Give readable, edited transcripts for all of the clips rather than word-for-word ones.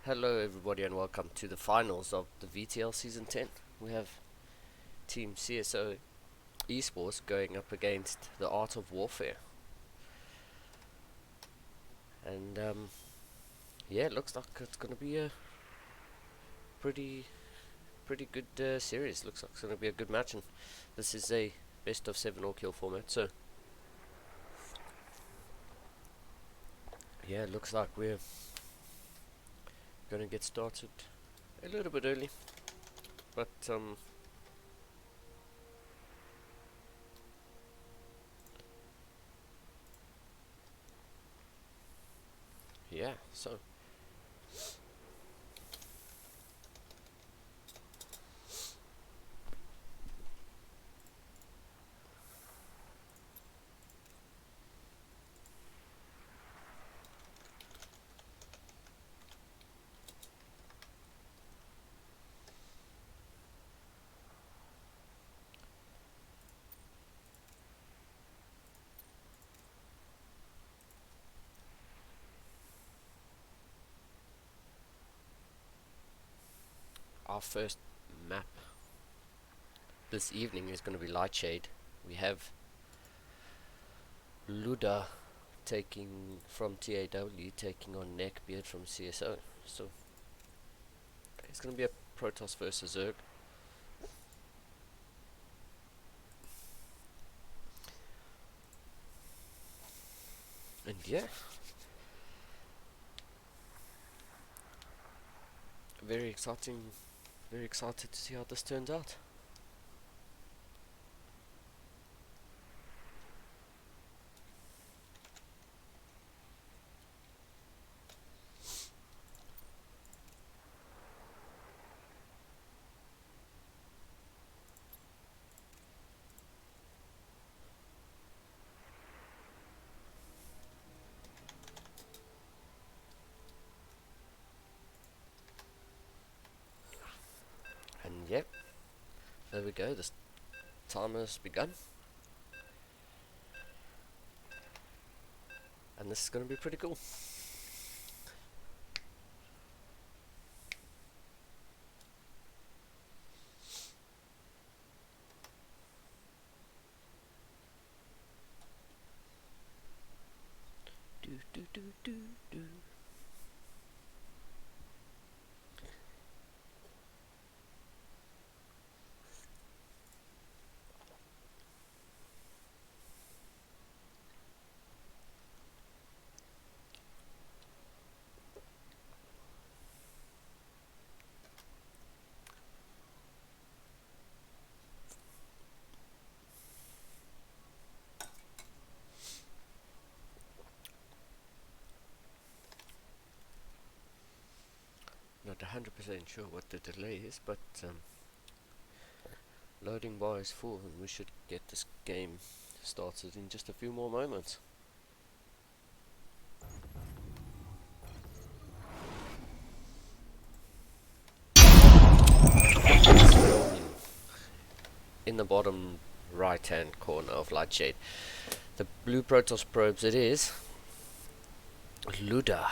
Hello everybody and welcome to the finals of the VTL Season 10. We have Team CSO Esports going up against the Art of Warfare. And yeah, it looks like it's going to be a pretty good series. Looks like it's going to be a good match, and this is a best of 7 all kill format. So yeah, it looks like we're going to get started a little bit early. But yeah, so our first map this evening is going to be Lightshade. We have Luda taking from TAW, taking on Neckbeard from CSO. So it's going to be a Protoss versus Zerg. And yeah, very exciting, very excited to see how this turns out. And yep, there we go, this timer has begun. And this is going to be pretty cool. Do, do, do, do, do. Not 100% sure what the delay is, but loading bar is full and we should get this game started in just a few more moments. In the bottom right hand corner of Lightshade, the blue Protoss probes, it is Luda.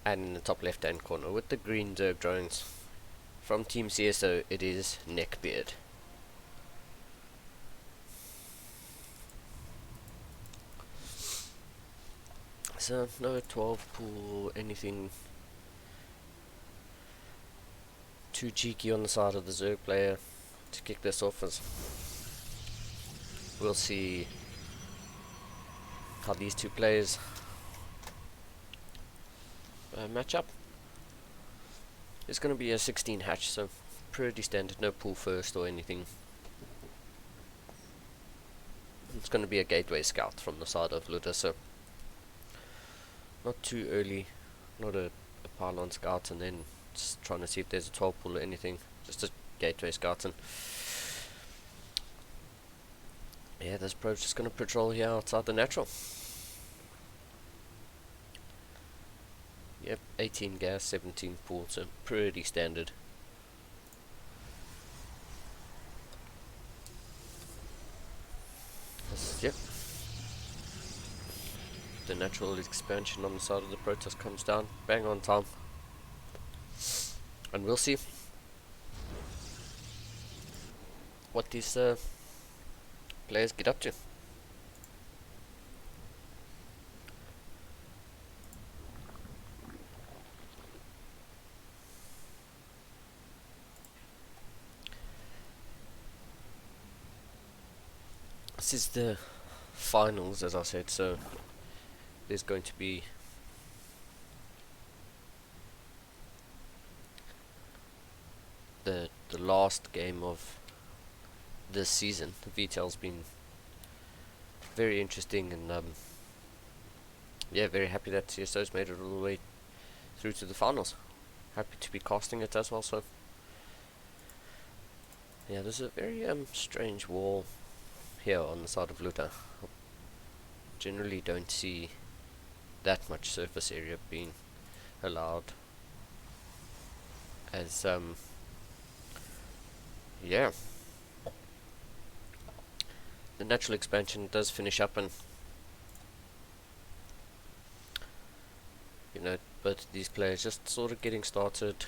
And in the top left hand corner with the green Zerg drones from Team CSO, it is Neckbeard. So no 12 pool, anything too cheeky on the side of the Zerg player to kick this off, as we'll see how these two players match up. It's going to be a 16 hatch, so pretty standard, no pool first or anything. It's going to be a gateway scout from the side of Luda, so not too early, not a pylon scout and then just trying to see if there's a 12 pool or anything, just a gateway scout. And yeah, this probe's just going to patrol here outside the natural. Yep, 18 gas, 17 pool, so pretty standard. Yep. the natural expansion on the side of the Protoss comes down. Bang on time. And we'll see what these players get up to. This is the finals, as I said, so there's going to be the last game of this season. The VTL's been very interesting, and yeah, very happy that CSO's made it all the way through to the finals. Happy to be casting it as well. So yeah, there's a very strange wall here on the side of Luta. Generally don't see that much surface area being allowed, as yeah, the natural expansion does finish up, and you know, but these players just sort of getting started,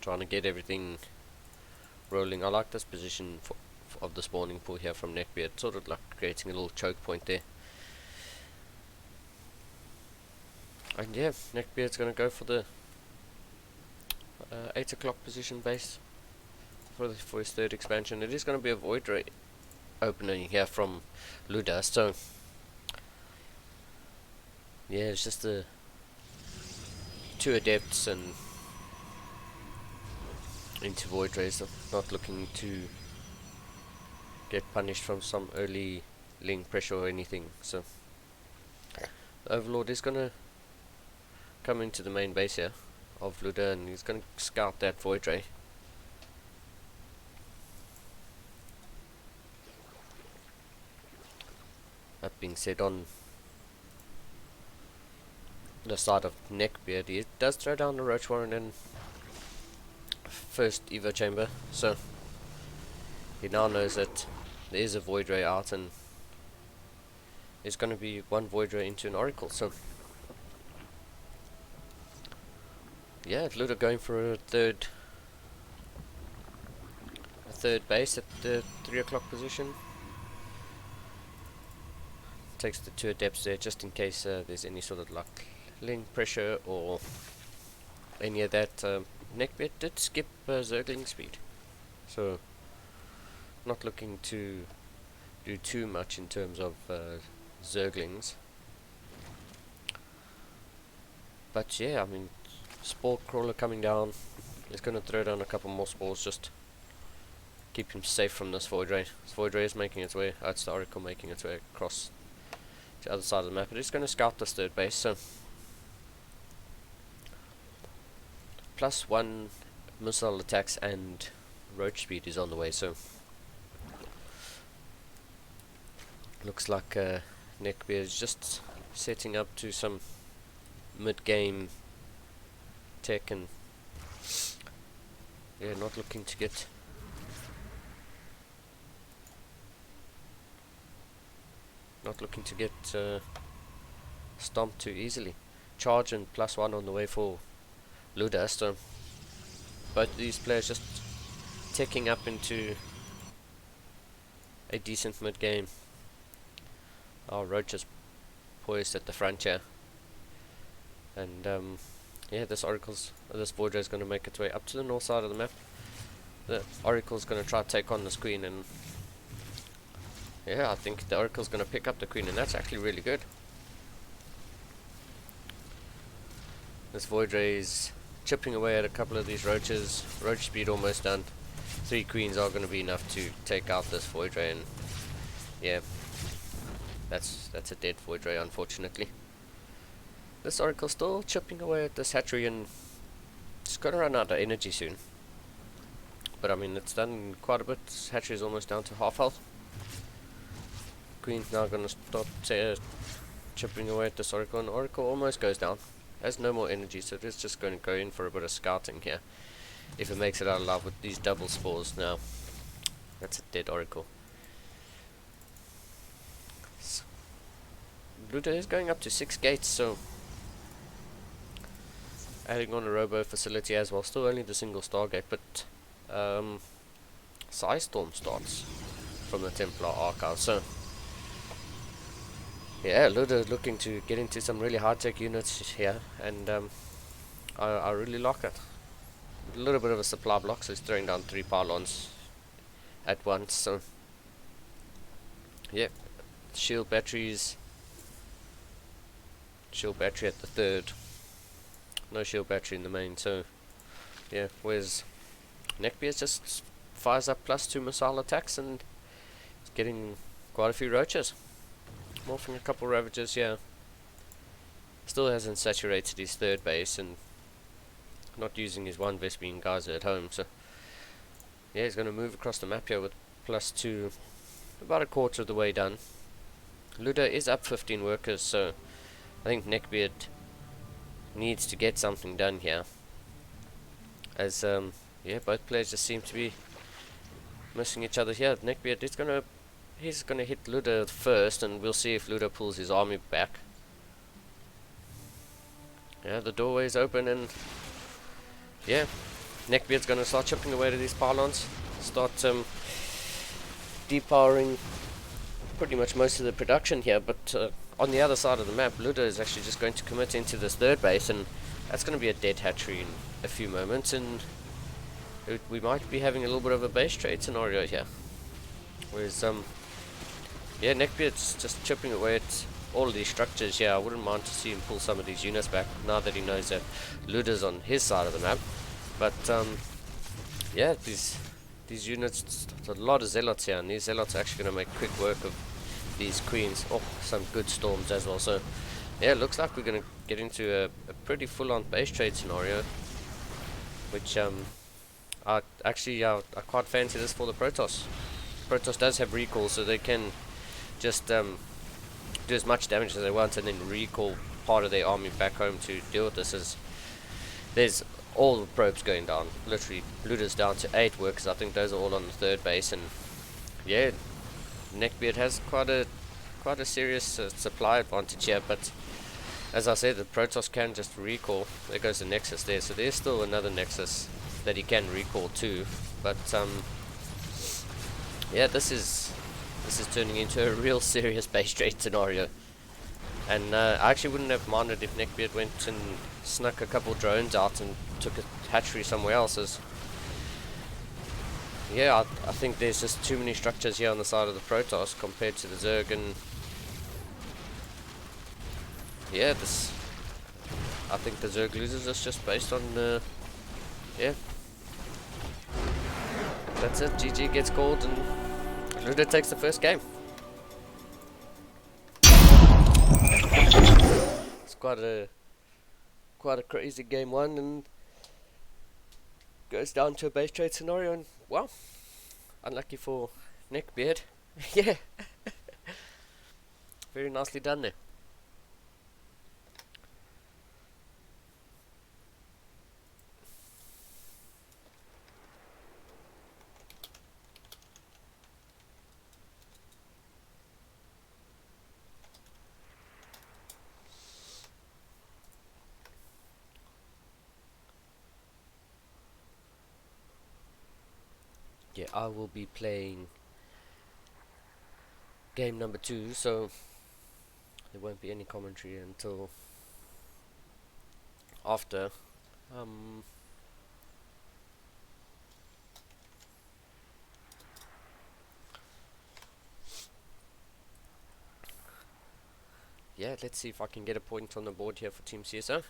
trying to get everything rolling. I like this position of the spawning pool here from Neckbeard, sort of like creating a little choke point there. And yeah, Neckbeard's going to go for the 8 o'clock position base for his third expansion. It is going to be a void ray opening here from Luda, so yeah, it's just the 2 adepts and into void rays. Not looking to get punished from some early link pressure or anything. So the Overlord is gonna come into the main base here of Luda, and he's gonna scout that void ray. That being said, on the side of Neckbeard, he does throw down the Roach Warren and first Evo chamber, so he now knows that there is a void ray out, and there's going to be one void ray into an oracle. So yeah, Luda going for a third base at the 3 o'clock position. Takes the 2 adepts there just in case there's any sort of like link pressure or any of that. Neckbeard did skip Zergling speed, so not looking to do too much in terms of Zerglings. But yeah, I mean, Spore Crawler coming down is going to throw down a couple more spores, just keep him safe from this void ray. This void ray is making its way, it's the oracle making its way across to the other side of the map. It is going to scout this third base, so +1 missile attacks and roach speed is on the way, so looks like Neckbeard is just setting up to some mid-game tech, and yeah, not looking to get stomped too easily. Charge and +1 on the way for Luda, so both these players just taking up into a decent mid game. Our Roach is poised at the front here, and yeah, this void ray is going to make its way up to the north side of the map. The Oracle's going to try to take on this queen, and yeah, I think the Oracle's going to pick up the queen, and that's actually really good. This void ray is chipping away at a couple of these roaches. Roach speed almost done. 3 queens are going to be enough to take out this void ray, and yeah, that's a dead void ray, unfortunately. This oracle still chipping away at this hatchery, and it's going to run out of energy soon. But I mean, it's done quite a bit. This hatchery is almost down to half health. Queen's now going to start chipping away at this oracle, and oracle almost goes down. Has no more energy, so it is just going to go in for a bit of scouting here. If it makes it out alive with these double spores now. That's a dead oracle. Luda is going up to 6 gates, so adding on a robo facility as well. Still only the single Stargate, but Storm starts from the Templar Archive, so yeah, Luda looking to get into some really high-tech units here, and I really like it. A little bit of a supply block, so he's throwing down 3 pylons at once, so yeah, shield battery at the third, no shield battery in the main, so yeah, whereas Neckbeard just fires up +2 missile attacks and is getting quite a few roaches, morphing a couple ravagers here. Still hasn't saturated his third base and not using his one Vespene geyser at home, so yeah, he's going to move across the map here with +2, about a quarter of the way done. Luda is up 15 workers, so I think Neckbeard needs to get something done here, as yeah, both players just seem to be missing each other here. Neckbeard he's gonna hit Luda first, and we'll see if Luda pulls his army back. Yeah, the doorway's open, and yeah, Neckbeard's gonna start chipping away to these pylons, start depowering pretty much most of the production here, but on the other side of the map, Luda is actually just going to commit into this third base, and that's going to be a dead hatchery in a few moments, and we might be having a little bit of a base trade scenario here. Whereas, yeah, Neckbeard's just chipping away at all of these structures. Yeah, I wouldn't mind to see him pull some of these units back now that he knows that Luda's on his side of the map. But, yeah, these units, there's a lot of zealots here, and these zealots are actually going to make quick work of these queens. Oh, some good storms as well. So yeah, it looks like we're going to get into a pretty full-on base trade scenario, which I quite fancy this for the Protoss. Protoss does have recall, so they can just do as much damage as they want and then recall part of their army back home to deal with this. As there's all the probes going down, literally Luda's down to 8 workers. I think those are all on the third base, and yeah, Neckbeard has quite a serious supply advantage here. But as I said, the Protoss can just recall. There goes the Nexus there, so there's still another Nexus that he can recall too. But yeah, this is turning into a real serious base trade scenario. And I actually wouldn't have minded if Neckbeard went and snuck a couple drones out and took a hatchery somewhere else. As yeah, I think there's just too many structures here on the side of the Protoss compared to the Zerg, and yeah, I think the Zerg loses this just based on yeah. That's it. GG gets called, and Luda takes the first game. It's quite a crazy game one, and goes down to a base trade scenario, and well, unlucky for Neckbeard. Yeah, very nicely done there. Yeah, I will be playing game number 2, so there won't be any commentary until after. Yeah, let's see if I can get a point on the board here for Team CSO.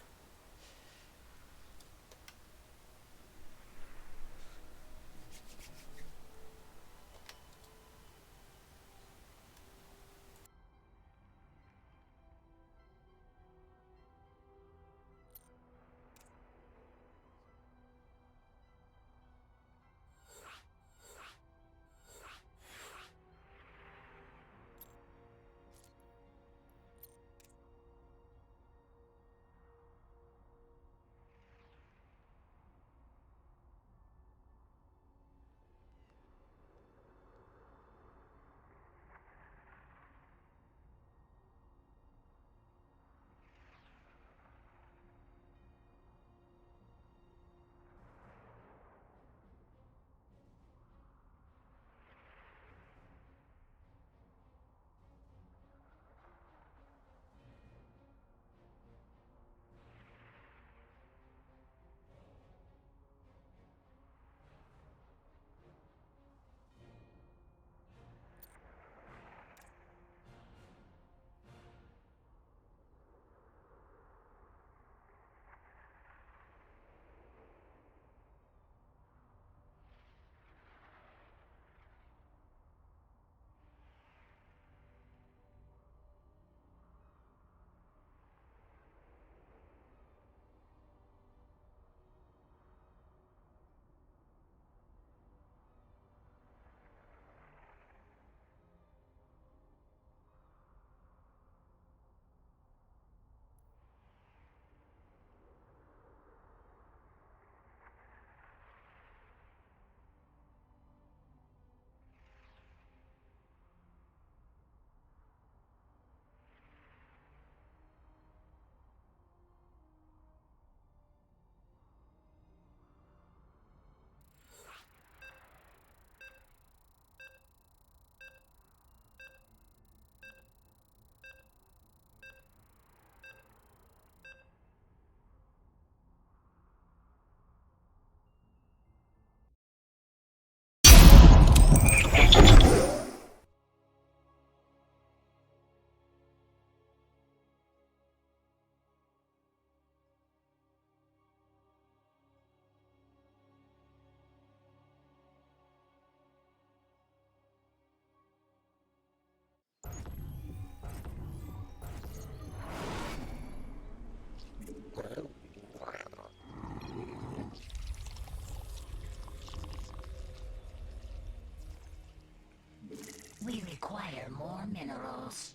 minerals.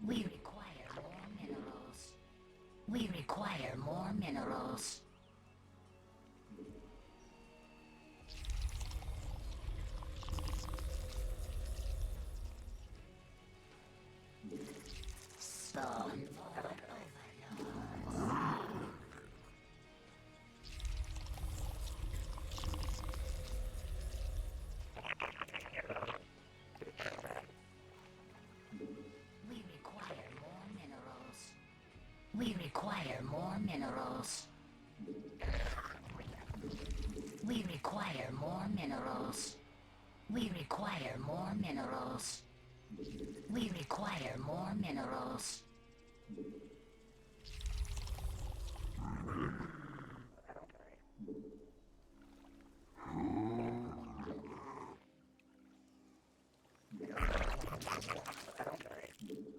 We require more minerals. We require more minerals. Spawn Lord Overlords. We require more minerals. We require more minerals. We require more minerals. We require more minerals.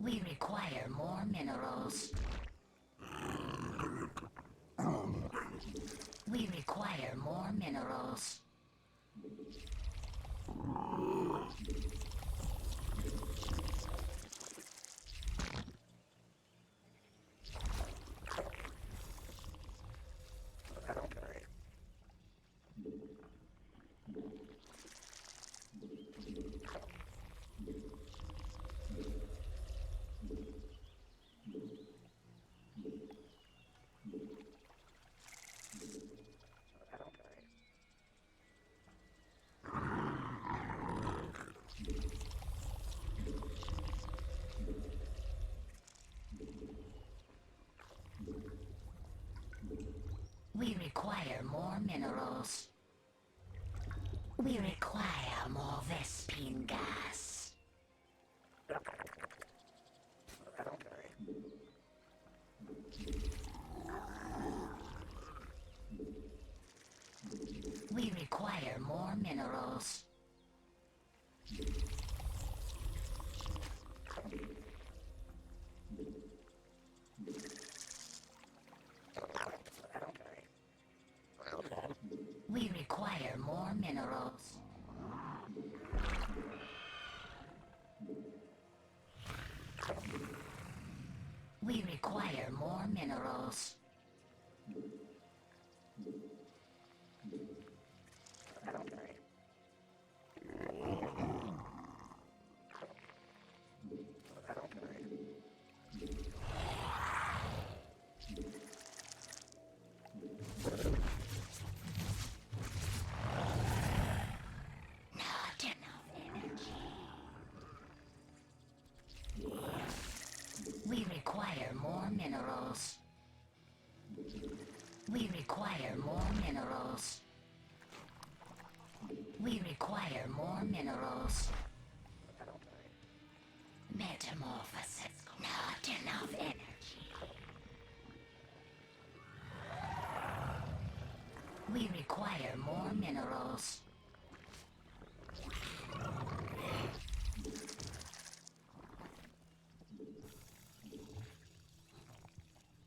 We require more minerals. We require more minerals. We require more minerals. We require more minerals. We require more Vespine gas. We require more minerals. We require more minerals. We require more minerals. Not enough energy. We require more minerals. We require more minerals. We require more minerals. Metamorphosis. Not enough energy. We require more minerals.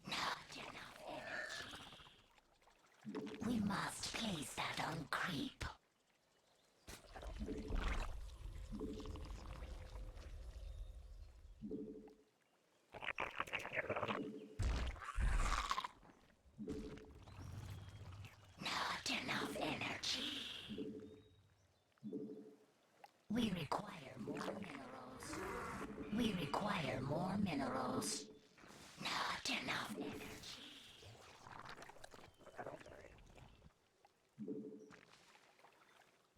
Not enough energy. We must place that on creep. Not enough energy. We require more minerals. We require more minerals. Not enough energy.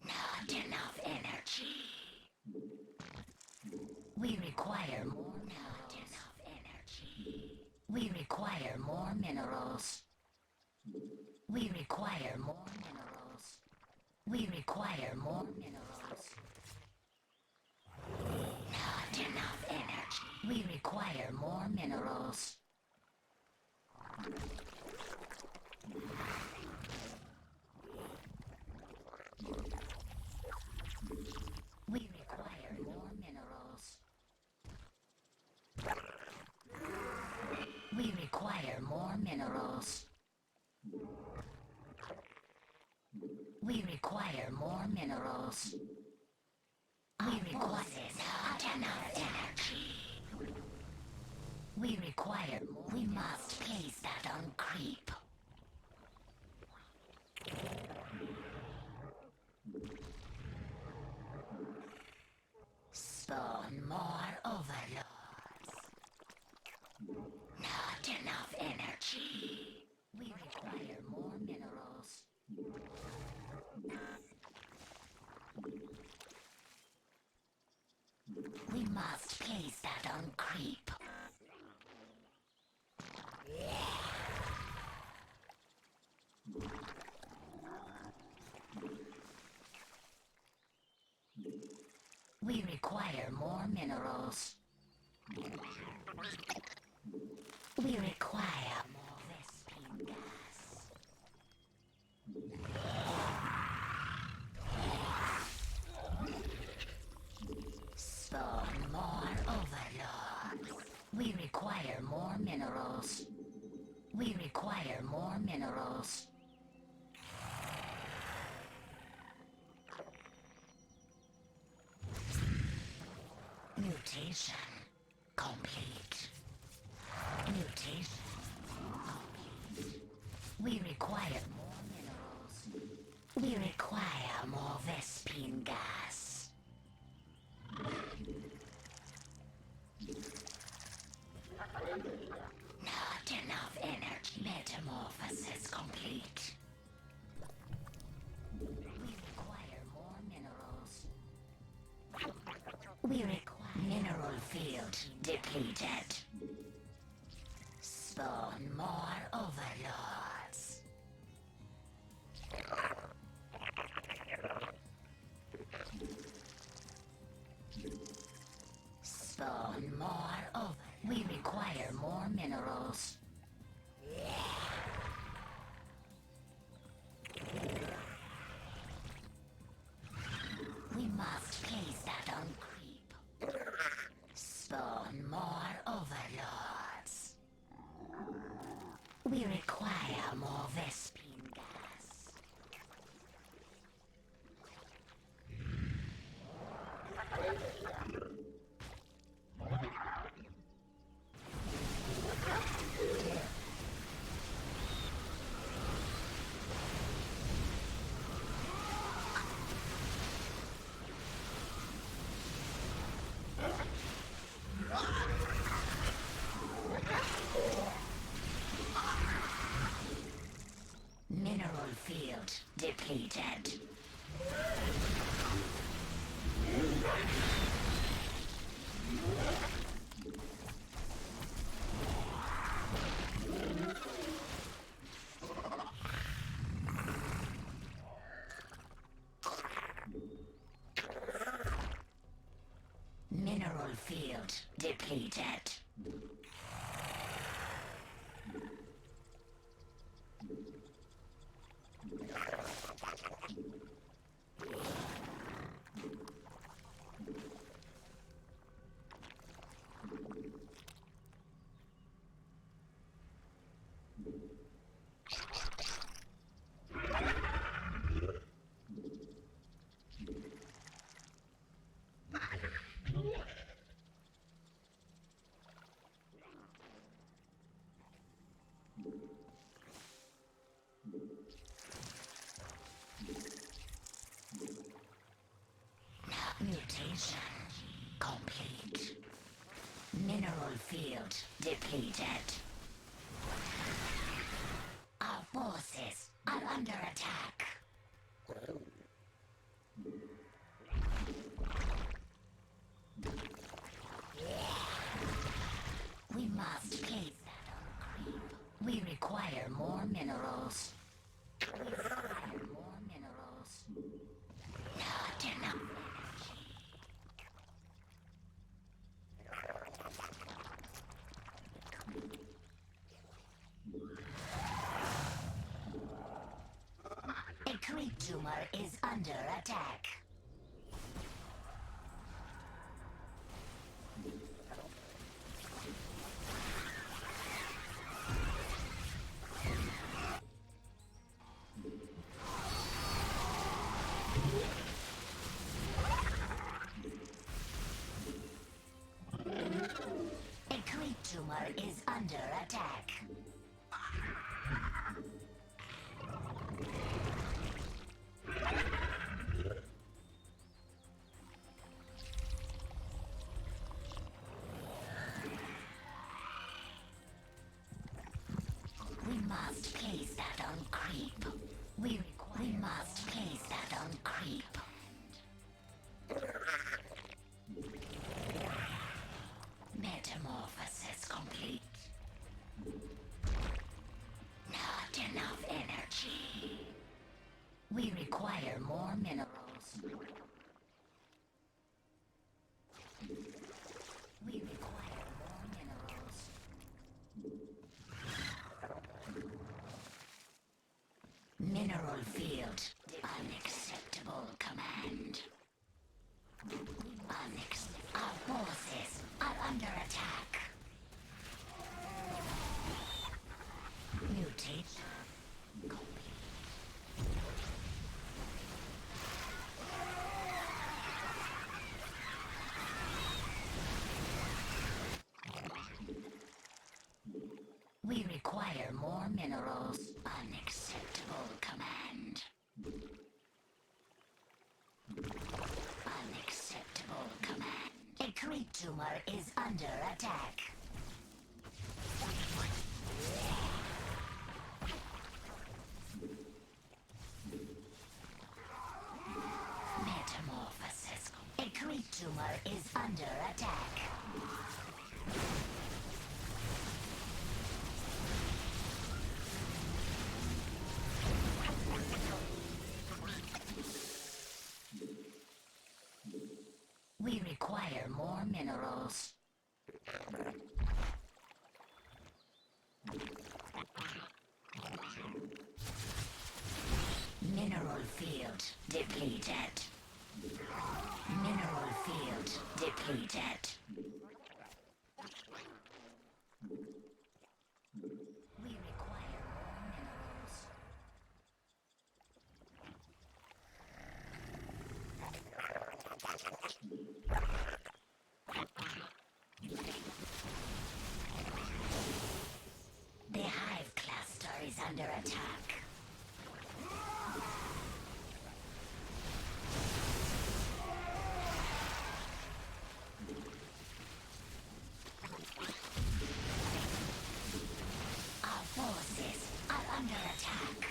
Not enough energy. We require more minerals. Not enough energy. We require more minerals. We require more minerals. We require more minerals. Not enough energy. We require more minerals. We require more minerals. We require more minerals. We require more minerals. We require not enough energy. We require more. We must place that on creep. Spawn more overlords. Not enough energy. We require more minerals. We must place that on creep. We require more minerals. We require more Vespine gas. Spawn more overlords. We require more minerals. We require more minerals. Mutation complete. Mutation complete. We require more minerals. We require more Vespine gas. Not enough energy. Metamorphosis complete. We require more minerals. We require mineral field depleted. Spawn more overlords. Spawn more over. We require more minerals. We must place that on creep. Spawn more overlords. We require more Vespine gas. Mineral field depleted. Mineral field depleted. Mutation complete. Mineral field depleted. Our forces are under attack. We must place that on creep. We require more minerals. We require more minerals. Not enough energy. A creep tumor is under attack. A creep tumor is under attack. We must place that on creep. We must place that on creep. Metamorphosis complete. Not enough energy. We require more minerals. We require more minerals. Mineral field. Unacceptable command. Our forces are under attack. Mutate. Complete. We require more minerals. Unacceptable command. Unacceptable command. A creep tumor is under attack. Metamorphosis. A creep tumor is under attack. We require more minerals. Mineral field depleted. Mineral field depleted. We require more minerals. The hive cluster is under attack. Our forces are under attack.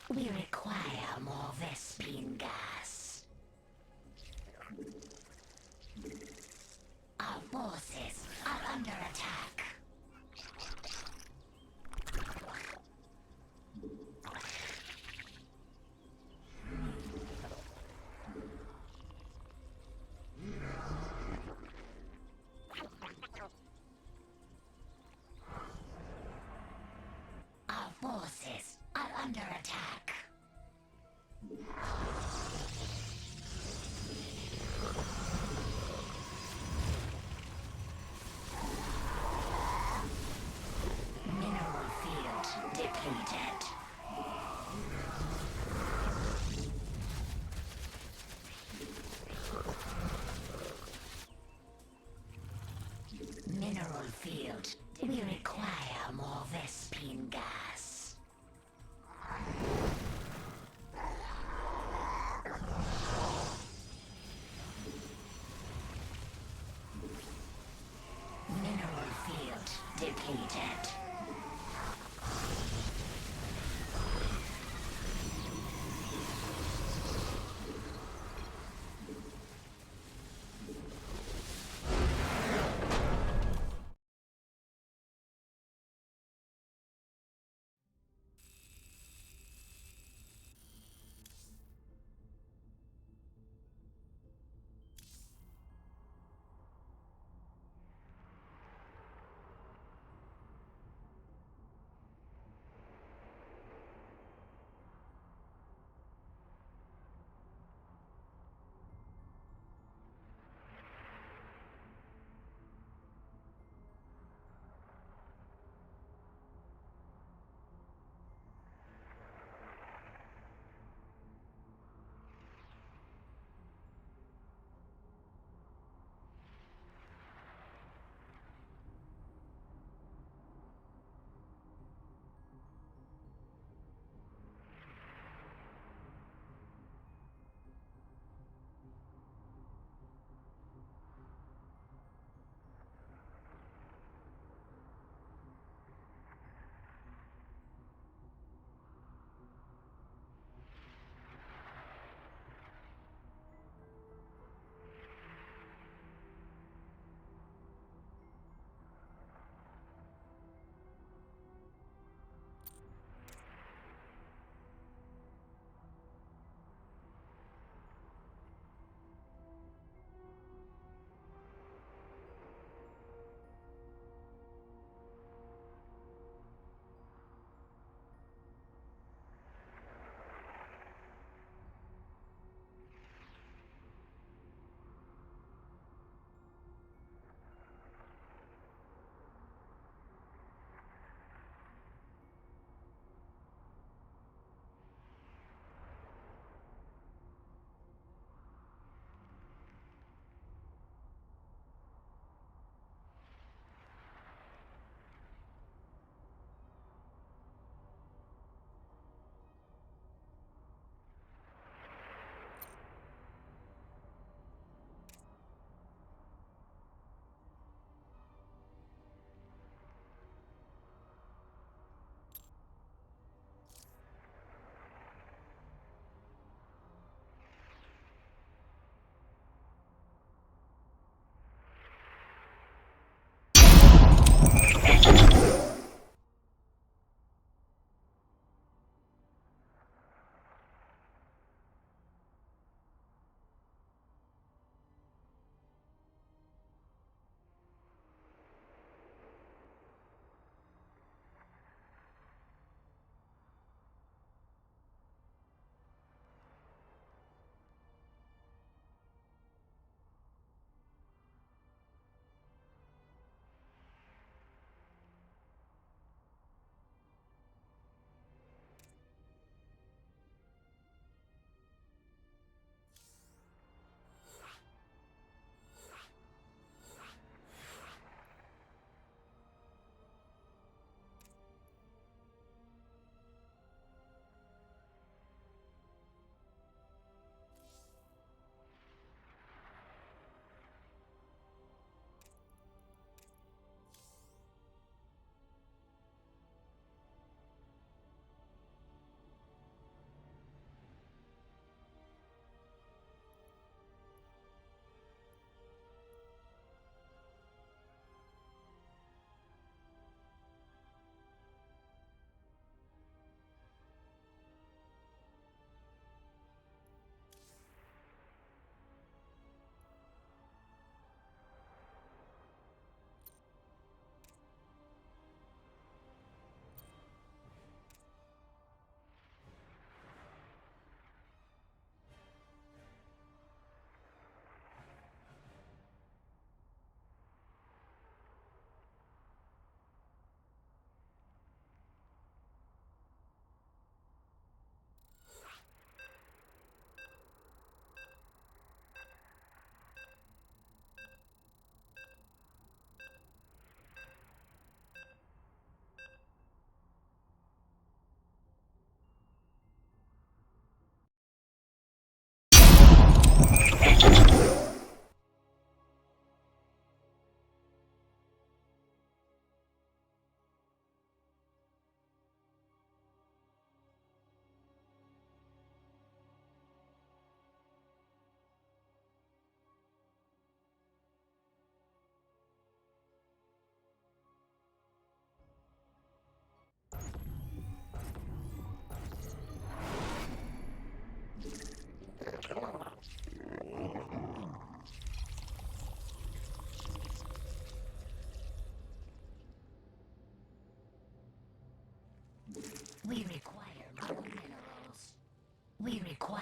We require more Vespine gas. Our forces are under attack. Our forces are under attack. Mineral field depleted. Mineral field. We require more Vespine gas. Mineral field depleted.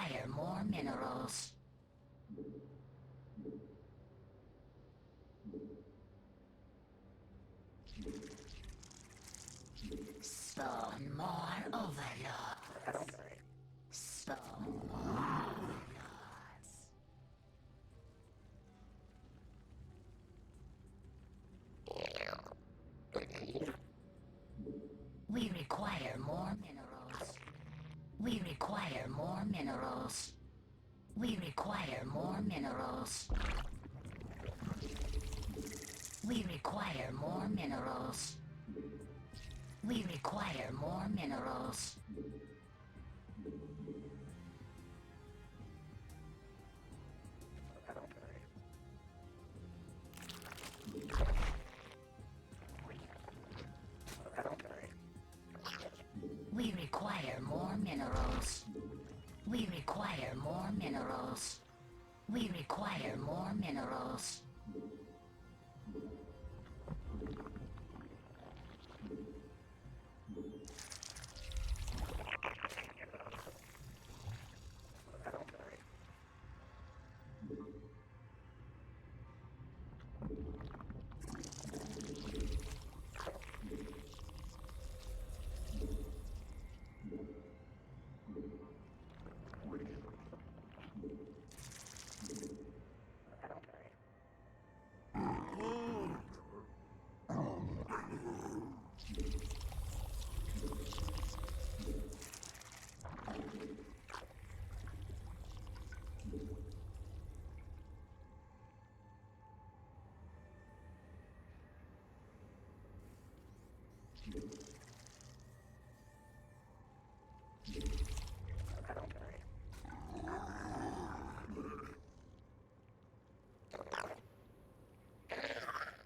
require more minerals. Spawn more overlords. Spawn more overlords. We require more minerals. We require more minerals. We require more minerals. We require more minerals. We require more minerals. We require more minerals. We require more minerals. We require more minerals.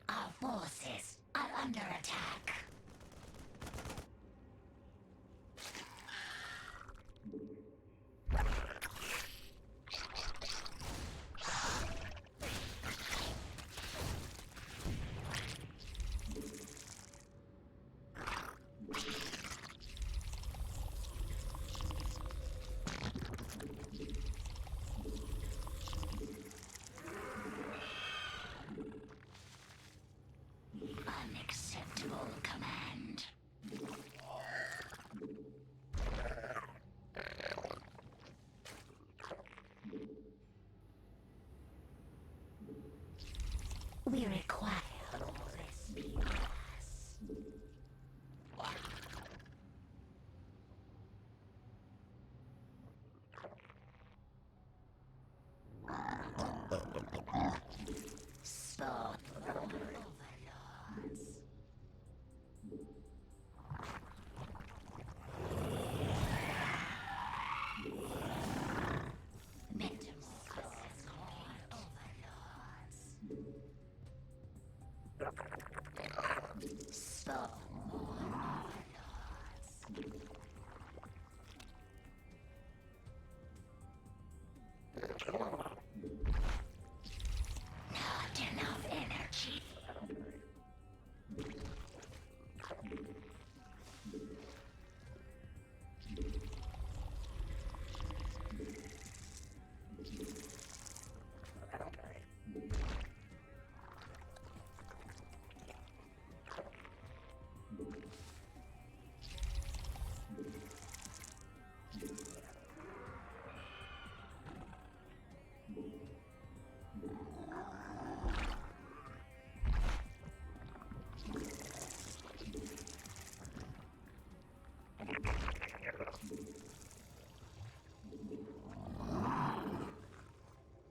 Our forces are under attack. Unacceptable command. We require more speeders. Spawn overlords. Metamorphosis more overlords. Spawn more overlords. Not enough energy.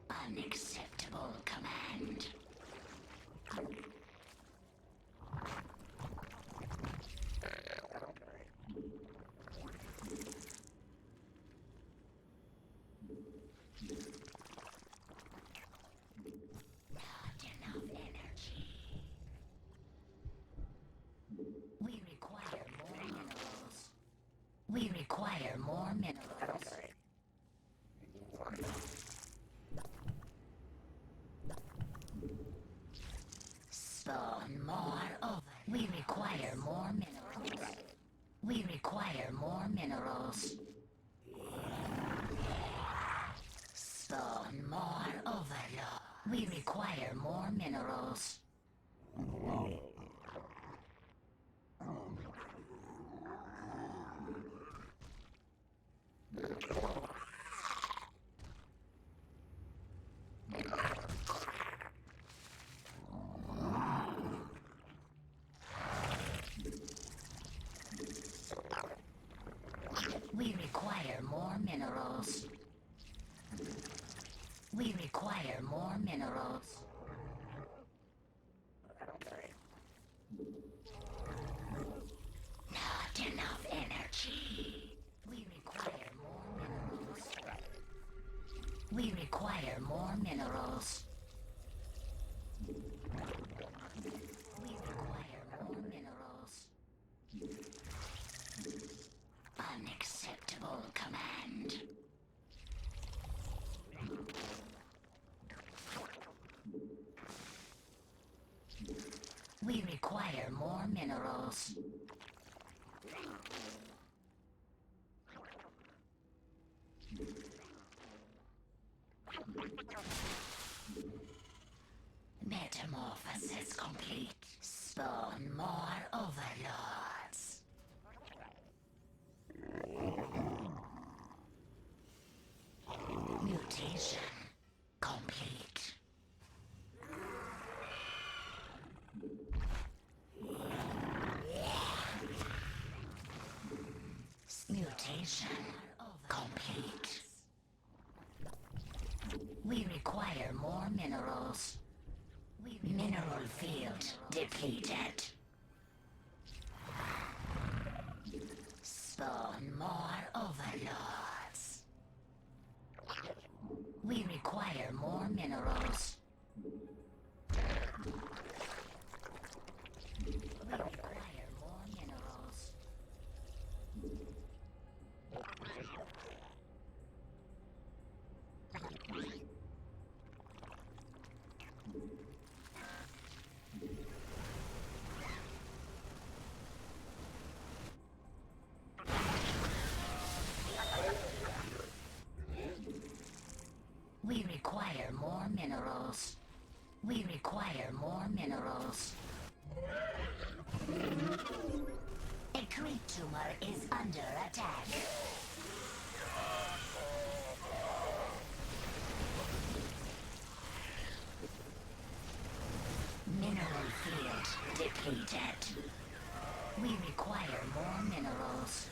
Unacceptable command. Not enough energy. We require more minerals. We require more minerals. Spawn more over. We require more minerals. We require more minerals. We require more minerals. We require more minerals. We require more minerals. Not enough energy. We require more minerals. We require more minerals. We require more minerals. Unacceptable command. We require more minerals. Metamorphosis complete. Spawn more overlords. Mutation complete. Mutation complete. We require more minerals. Mineral field depleted. Spawn more overlords. We require more minerals. We require more minerals. We require more minerals. We require more minerals. A creep tumor is under attack. Mineral field depleted. We require more minerals.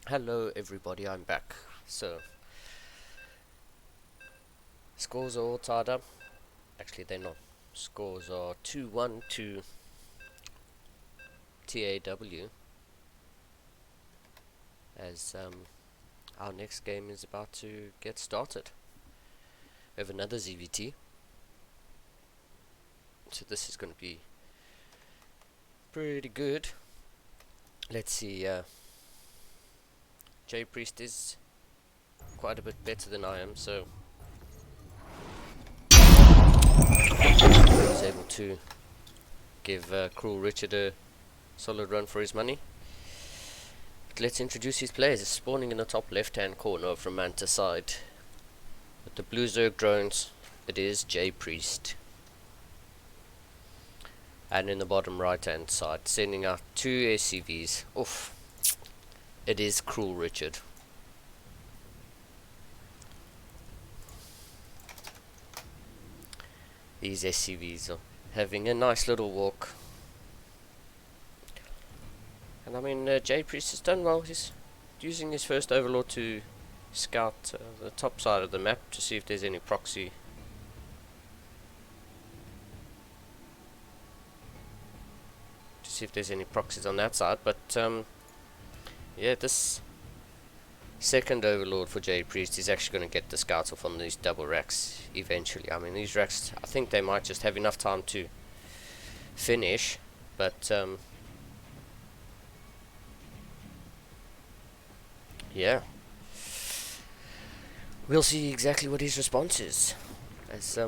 Hello everybody, I'm back. So, scores are all tied up. Actually, they're not. Scores are 2-1 to TAW, as our next game is about to get started. We have another ZVT. So this is going to be pretty good. Let's see, J Priest is quite a bit better than I am, so I was able to give Cruel Richard a solid run for his money. But let's introduce his players. It's spawning in the top left hand corner from Manta's side. With the blue Zerg drones, it is J Priest. And in the bottom right hand side, sending out 2 SCVs. Oof. It is Cruel Richard. These SCVs are having a nice little walk. And I mean, J Priest has done well. He's using his first Overlord to scout the top side of the map to see if there's any proxy. To see if there's any proxies on that side. But yeah, this second Overlord for J Priest is actually going to get the scouts off on these double racks eventually. I mean, these racks, I think they might just have enough time to finish, but yeah, we'll see exactly what his response is. As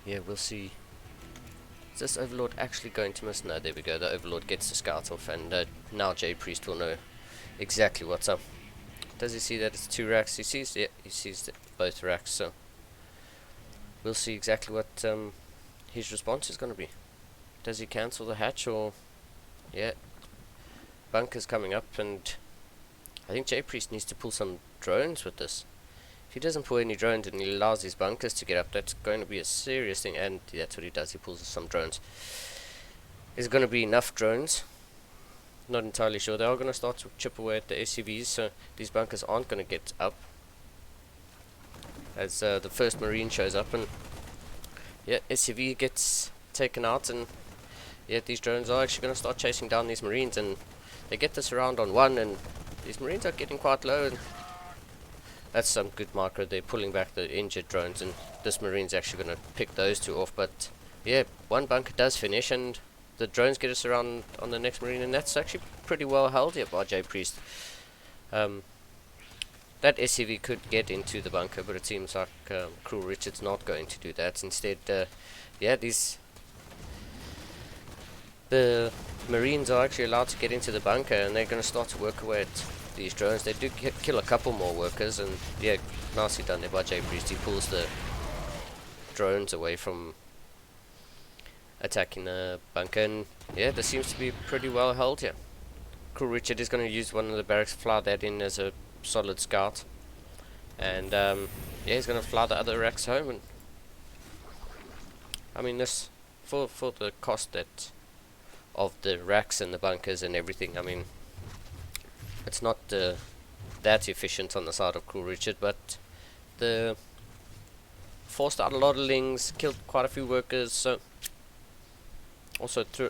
yeah, we'll see. Is this Overlord actually going to miss? No, there we go. The Overlord gets the scout off, and now J Priest will know exactly what's up. Does he see that it's 2 racks? He sees, yeah, he sees both racks. So we'll see exactly what his response is going to be. Does he cancel the hatch, or yeah, bunker's coming up, and I think J Priest needs to pull some drones with this. If he doesn't pull any drones and he allows his bunkers to get up, that's going to be a serious thing. And that's what he does. He pulls some drones. Is going to be enough drones? Not entirely sure. They are going to start to chip away at the SCVs, so these bunkers aren't going to get up. As the first Marine shows up, and yeah, SCV gets taken out, and yeah, these drones are actually going to start chasing down these Marines, and they get this around on 1, and these Marines are getting quite low, and that's some good micro. They're pulling back the injured drones, and this Marine's actually going to pick those 2 off. But yeah, 1 bunker does finish, and the drones get us around on the next Marine, and that's actually pretty well held here by J Priest. That SCV could get into the bunker, but it seems like Cruel Richard's not going to do that. Instead, yeah, the Marines are actually allowed to get into the bunker, and they're going to start to work away at these drones. They do kill a couple more workers, and yeah, nicely done there by J Priest. He pulls the drones away from attacking the bunker, and yeah, this seems to be pretty well held here. Cruel Richard is going to use one of the barracks, fly that in as a solid scout, and yeah, he's going to fly the other racks home. And I mean, this for the cost that of the racks and the bunkers and everything, I mean, it's not that efficient on the side of Cruel Richard, but the forced out a lot of lings, killed quite a few workers, so also threw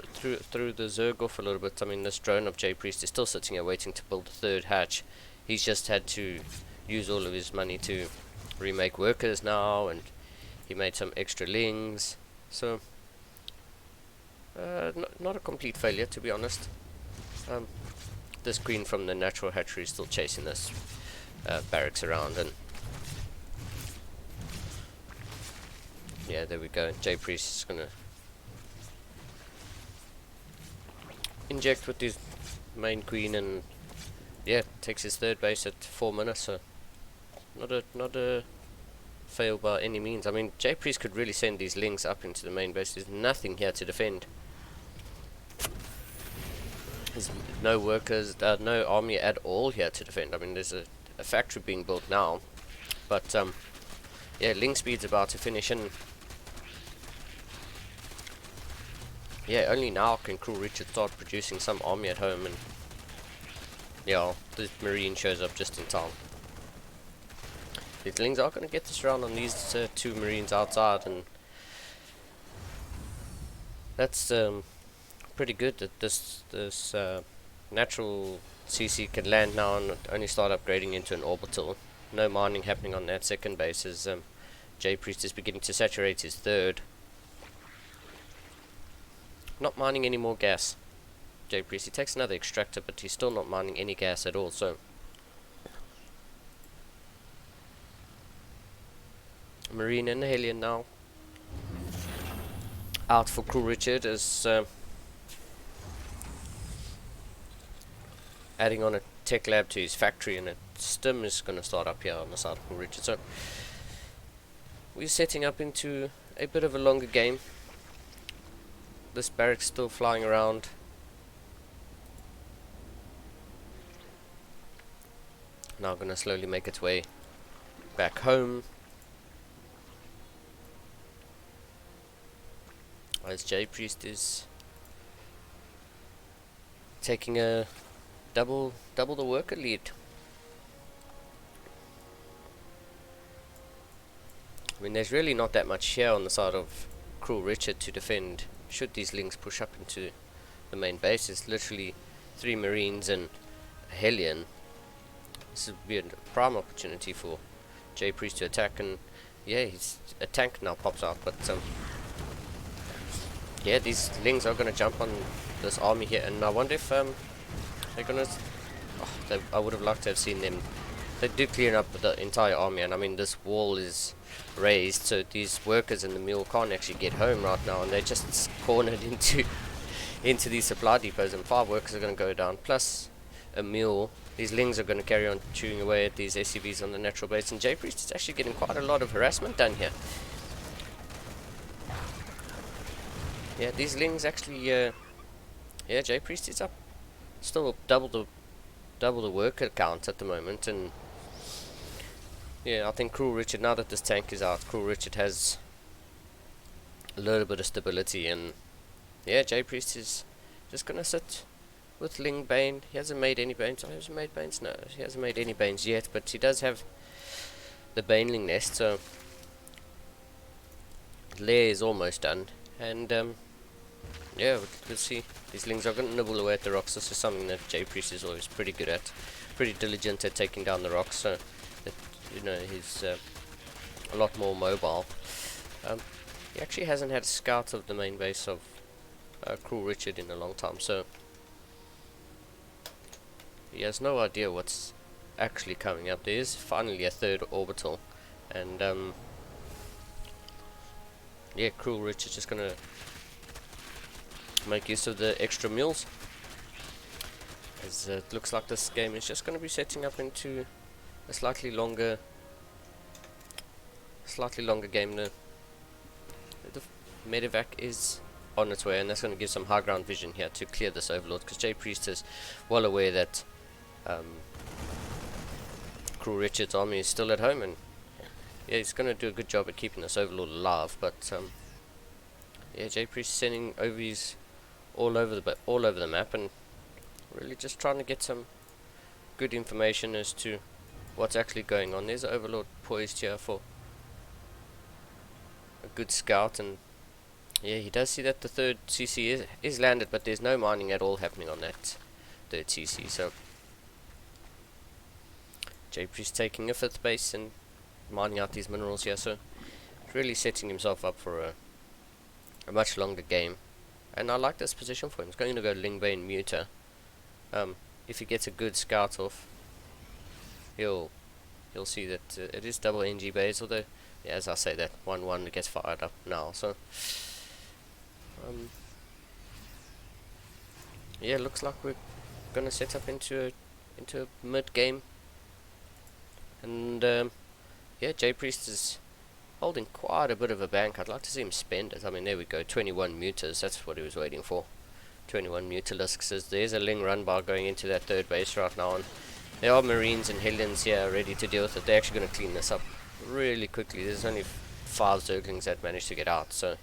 the Zerg off a little bit. I mean, this drone of J Priest is still sitting here waiting to build the 3rd hatch. He's just had to use all of his money to remake workers now, and he made some extra lings, so not a complete failure, to be honest. This queen from the natural hatchery is still chasing this barracks around, and yeah, there we go. J Priest is gonna inject with his main queen, and yeah, takes his 3rd base at 4 minutes. So not a fail by any means. I mean, J Priest could really send these lings up into the main base. There's nothing here to defend. There's no workers, no army at all here to defend. I mean, there's a factory being built now, but yeah, ling speed's about to finish, and yeah, only now can Cruel Richard start producing some army at home. And yeah, the Marine shows up just in time. The Lings are going to get this round on these two Marines outside, and that's pretty good that this natural CC can land now and only start upgrading into an orbital. No mining happening on that second base as J Priest is beginning to saturate his third. Not mining any more gas. J Priest, he takes another extractor, but he's still not mining any gas at all. So Marine and Hellion now out for Crew Richard as adding on a tech lab to his factory, and a stim is going to start up here on the side of Crew Richard. So we're setting up into a bit of a longer game. This barracks still flying around. Now going to slowly make its way back home. As J Priest is taking a double the worker lead. I mean, there's really not that much here on the side of Crew Richard to defend should these Lings push up into the main base. It's literally 3 Marines and a Hellion. This would be a prime opportunity for J Priest to attack, and yeah, a tank now pops out, but yeah, these Lings are going to jump on this army here, and I wonder if they're going to... I would have liked to have seen them. They do clear up the entire army, and I mean, this wall is raised, so these workers in the mule can't actually get home right now, and they're just cornered into these supply depots, and 5 workers are going to go down, plus a mule. These Lings are going to carry on chewing away at these SCVs on the natural base, and J Priest is actually getting quite a lot of harassment done here. Yeah, these Lings actually, yeah, J Priest is up, still double the worker count at the moment, and yeah, I think Crew Richard, now that this tank is out, Crew Richard has a little bit of stability, and yeah, J Priest is just gonna sit with Ling Bane. He hasn't made any Banes. He hasn't made Banes? No, he hasn't made any Banes yet, but he does have the Baneling nest, so lair is almost done, and yeah, we'll see. These Lings are going to nibble away at the rocks. This is something that J Priest is always pretty good at, pretty diligent at taking down the rocks, so that, you know, he's a lot more mobile. He actually hasn't had a scout of the main base of Crew Richard in a long time, so he has no idea what's actually coming up. There is finally a 3rd orbital, and yeah, Crew Richard just gonna make use of the extra mules, as it looks like this game is just going to be setting up into a slightly longer game. The medevac is on its way, and that's going to give some high ground vision here to clear this overlord, because J Priest is well aware that Crew Richard's army is still at home, and yeah, he's going to do a good job at keeping this overlord alive. But yeah, J Priest sending OVs all over the map, and really just trying to get some good information as to what's actually going on. There's an overlord poised here for a good scout, and yeah, he does see that the 3rd CC is landed, but there's no mining at all happening on that 3rd CC, so J Priest taking a 5th base and mining out these minerals here, so really setting himself up for a much longer game. And I like this position for him. He's going to go Lingbane Muter. If he gets a good scout off, he'll see that it is double NG base, although yeah, as I say, that 1-1 gets fired up now, so yeah, looks like we're gonna set up into a mid game, and yeah, J Priest is holding quite a bit of a bank. I'd like to see him spend it. I mean, there we go, 21 muters, that's what he was waiting for. 21 mutalisks. As there's a Ling run bar going into that 3rd base right now, and there are Marines and Hellions here ready to deal with it. They're actually going to clean this up really quickly. There's only 5 Zerglings that managed to get out, so.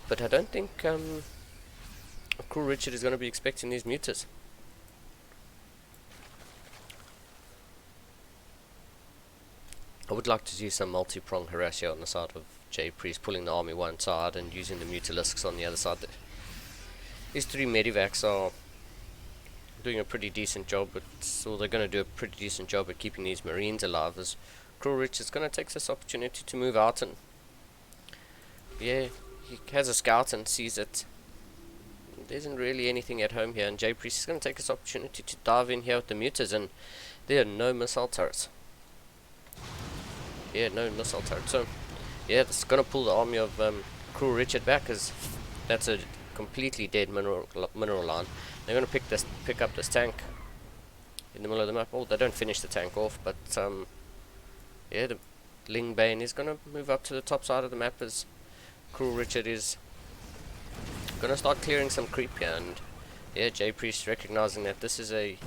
But I don't think Crew Richard is going to be expecting these muters. I would like to see some multi-prong harass here on the side of J Priest, pulling the army one side and using the Mutalisks on the other side. These three Medivacs are doing a pretty decent job, so they're going to do a pretty decent job at keeping these Marines alive, as Cruel Rich is going to take this opportunity to move out, and yeah, he has a scout and sees that there isn't really anything at home here, and J Priest is going to take this opportunity to dive in here with the Mutas, and there are no missile turrets. Yeah, no missile turrets. So yeah, it's going to pull the army of Cruel Richard back, because that's a completely dead mineral line. They're going to pick up this tank in the middle of the map. Oh, they don't finish the tank off, but yeah, the Ling Bane is going to move up to the top side of the map, as Cruel Richard is going to start clearing some creep here, and yeah, J Priest recognizing that this is a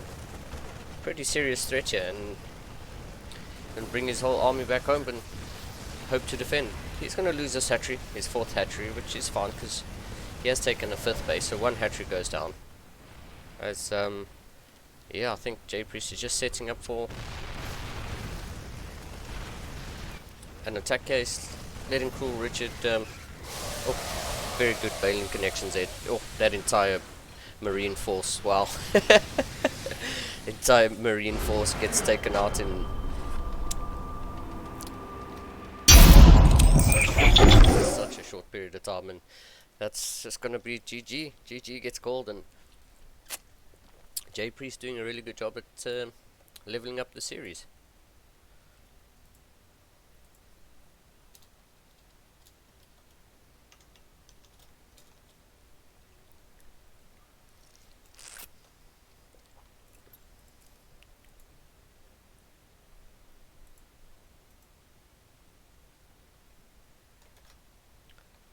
pretty serious threat here, and bring his whole army back home and hope to defend. He's going to lose this hatchery, his 4th hatchery, which is fine because he has taken a 5th base, so 1 hatchery goes down. As yeah, I think J Priest is just setting up for an attack case, letting Cruel Richard. Oh, very good bailing connections there. Oh, that entire Marine force. Wow, entire Marine force gets taken out in such a short period of time, and that's just gonna be GG. GG gets called, and J Priest doing a really good job at leveling up the series.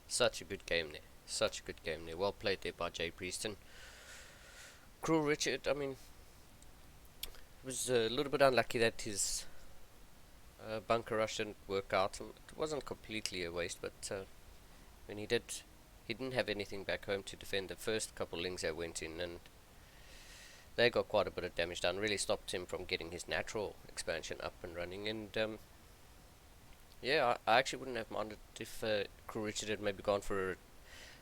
Such a good game there. Such a good game there. Well played there by J Priest. And Cruel Richard, I mean, was a little bit unlucky that his bunker rush didn't work out. It wasn't completely a waste, but when he didn't have anything back home to defend the first couple lings that went in, and they got quite a bit of damage done. Really stopped him from getting his natural expansion up and running. And yeah, I actually wouldn't have minded if Cruel Richard had maybe gone for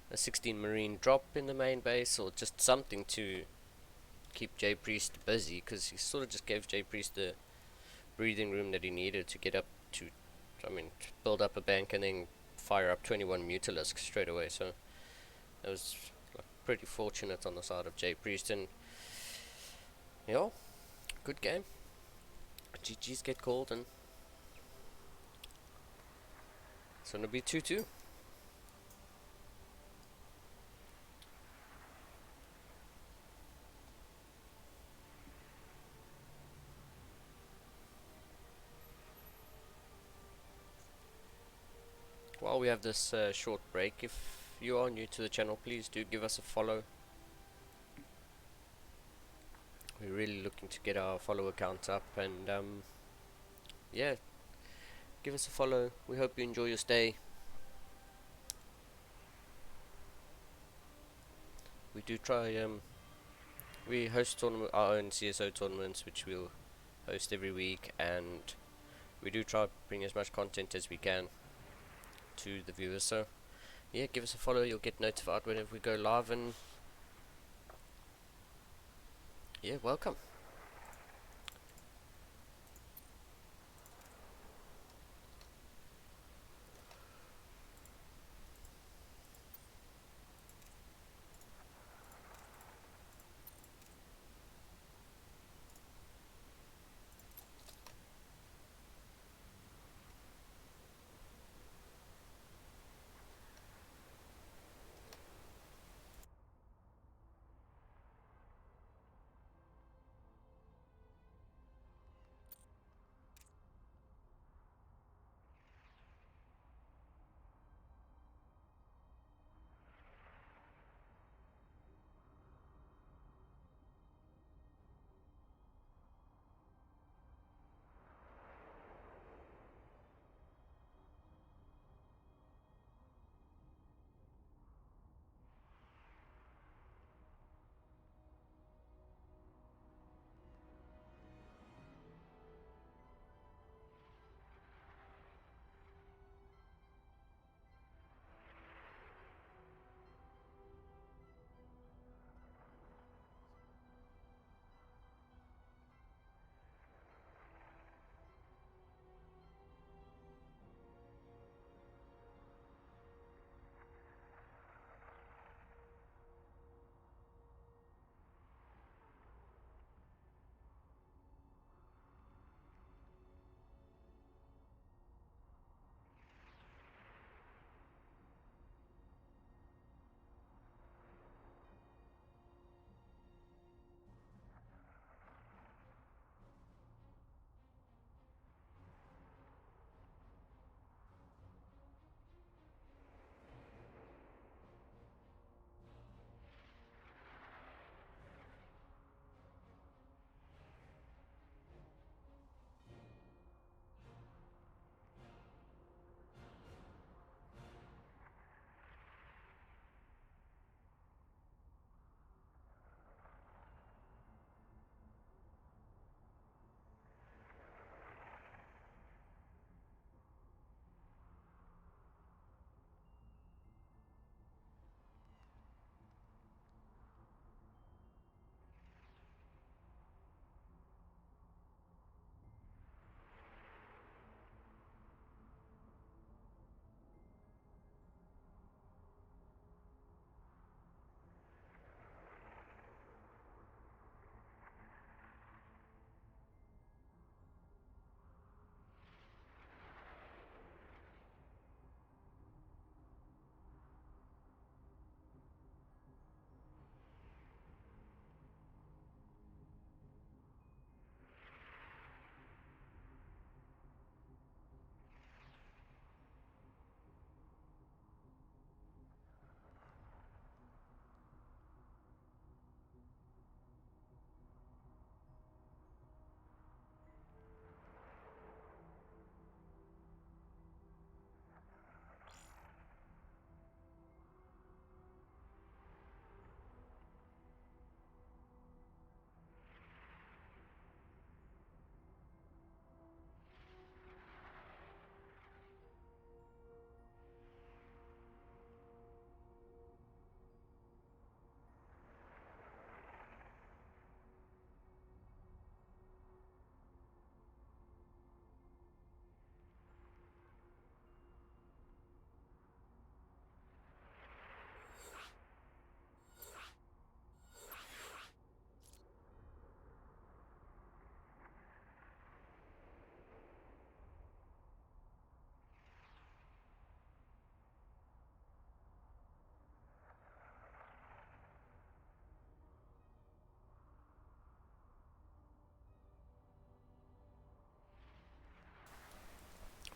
a 16 Marine drop in the main base, or just something to keep J Priest busy, because he sort of just gave J Priest the breathing room that he needed to get up to, I mean, to build up a bank and then fire up 21 Mutalisks straight away. So that was like, pretty fortunate on the side of J Priest, and yeah, good game. GG's get called, and it's gonna be 2-2. While we have this short break, if you are new to the channel, please do give us a follow. We're really looking to get our follower count up, and yeah, give us a follow. We hope you enjoy your stay. We do try, we host our own CSO tournaments, which we'll host every week, and we do try to bring as much content as we can to the viewers. So yeah, give us a follow, you'll get notified whenever we go live, and yeah, welcome.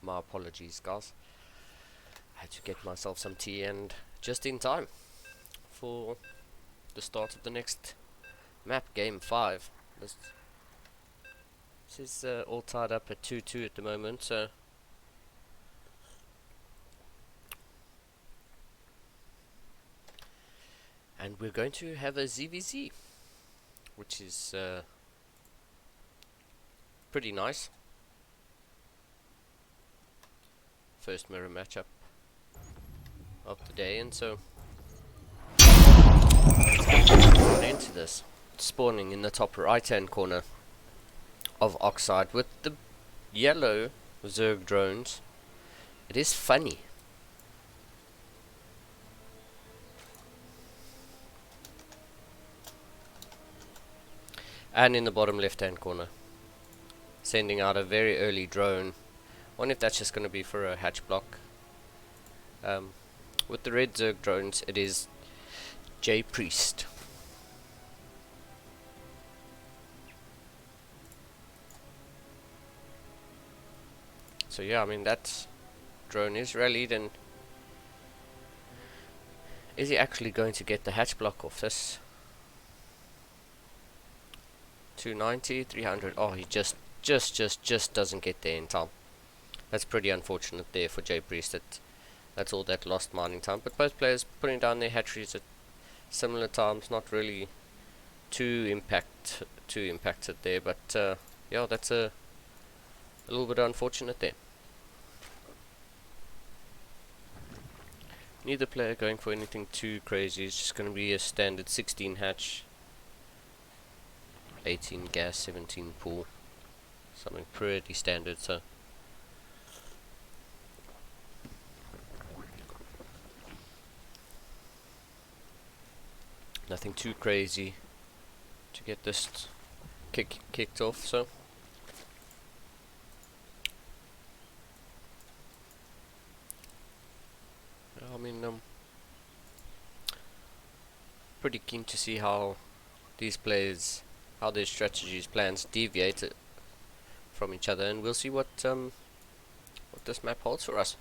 My apologies, guys. I had to get myself some tea, and just in time for the start of the next map, game 5. This is all tied up at 2-2 at the moment, so and we're going to have a ZVZ, which is pretty nice. First mirror matchup of the day, and so let's get into this. Spawning in the top right hand corner of Oxide with the yellow Zerg drones. It is funny. And in the bottom left hand corner, sending out a very early drone. Wonder if that's just going to be for a hatch block. With the red Zerg drones, it is J Priest. So yeah, I mean that drone is rallied, and is he actually going to get the hatch block off this? 290, 300. Oh, he just doesn't get there in time. That's pretty unfortunate there for J Priest. That's all that lost mining time. But both players putting down their hatcheries at similar times. Not really too impacted there. But yeah, that's a little bit unfortunate there. Neither player going for anything too crazy. It's just going to be a standard 16 hatch, 18 gas, 17 pool. Something pretty standard, so nothing too crazy to get this kicked off. So I mean, pretty keen to see how these players, how their strategies, plans deviate from each other, and we'll see what this map holds for us.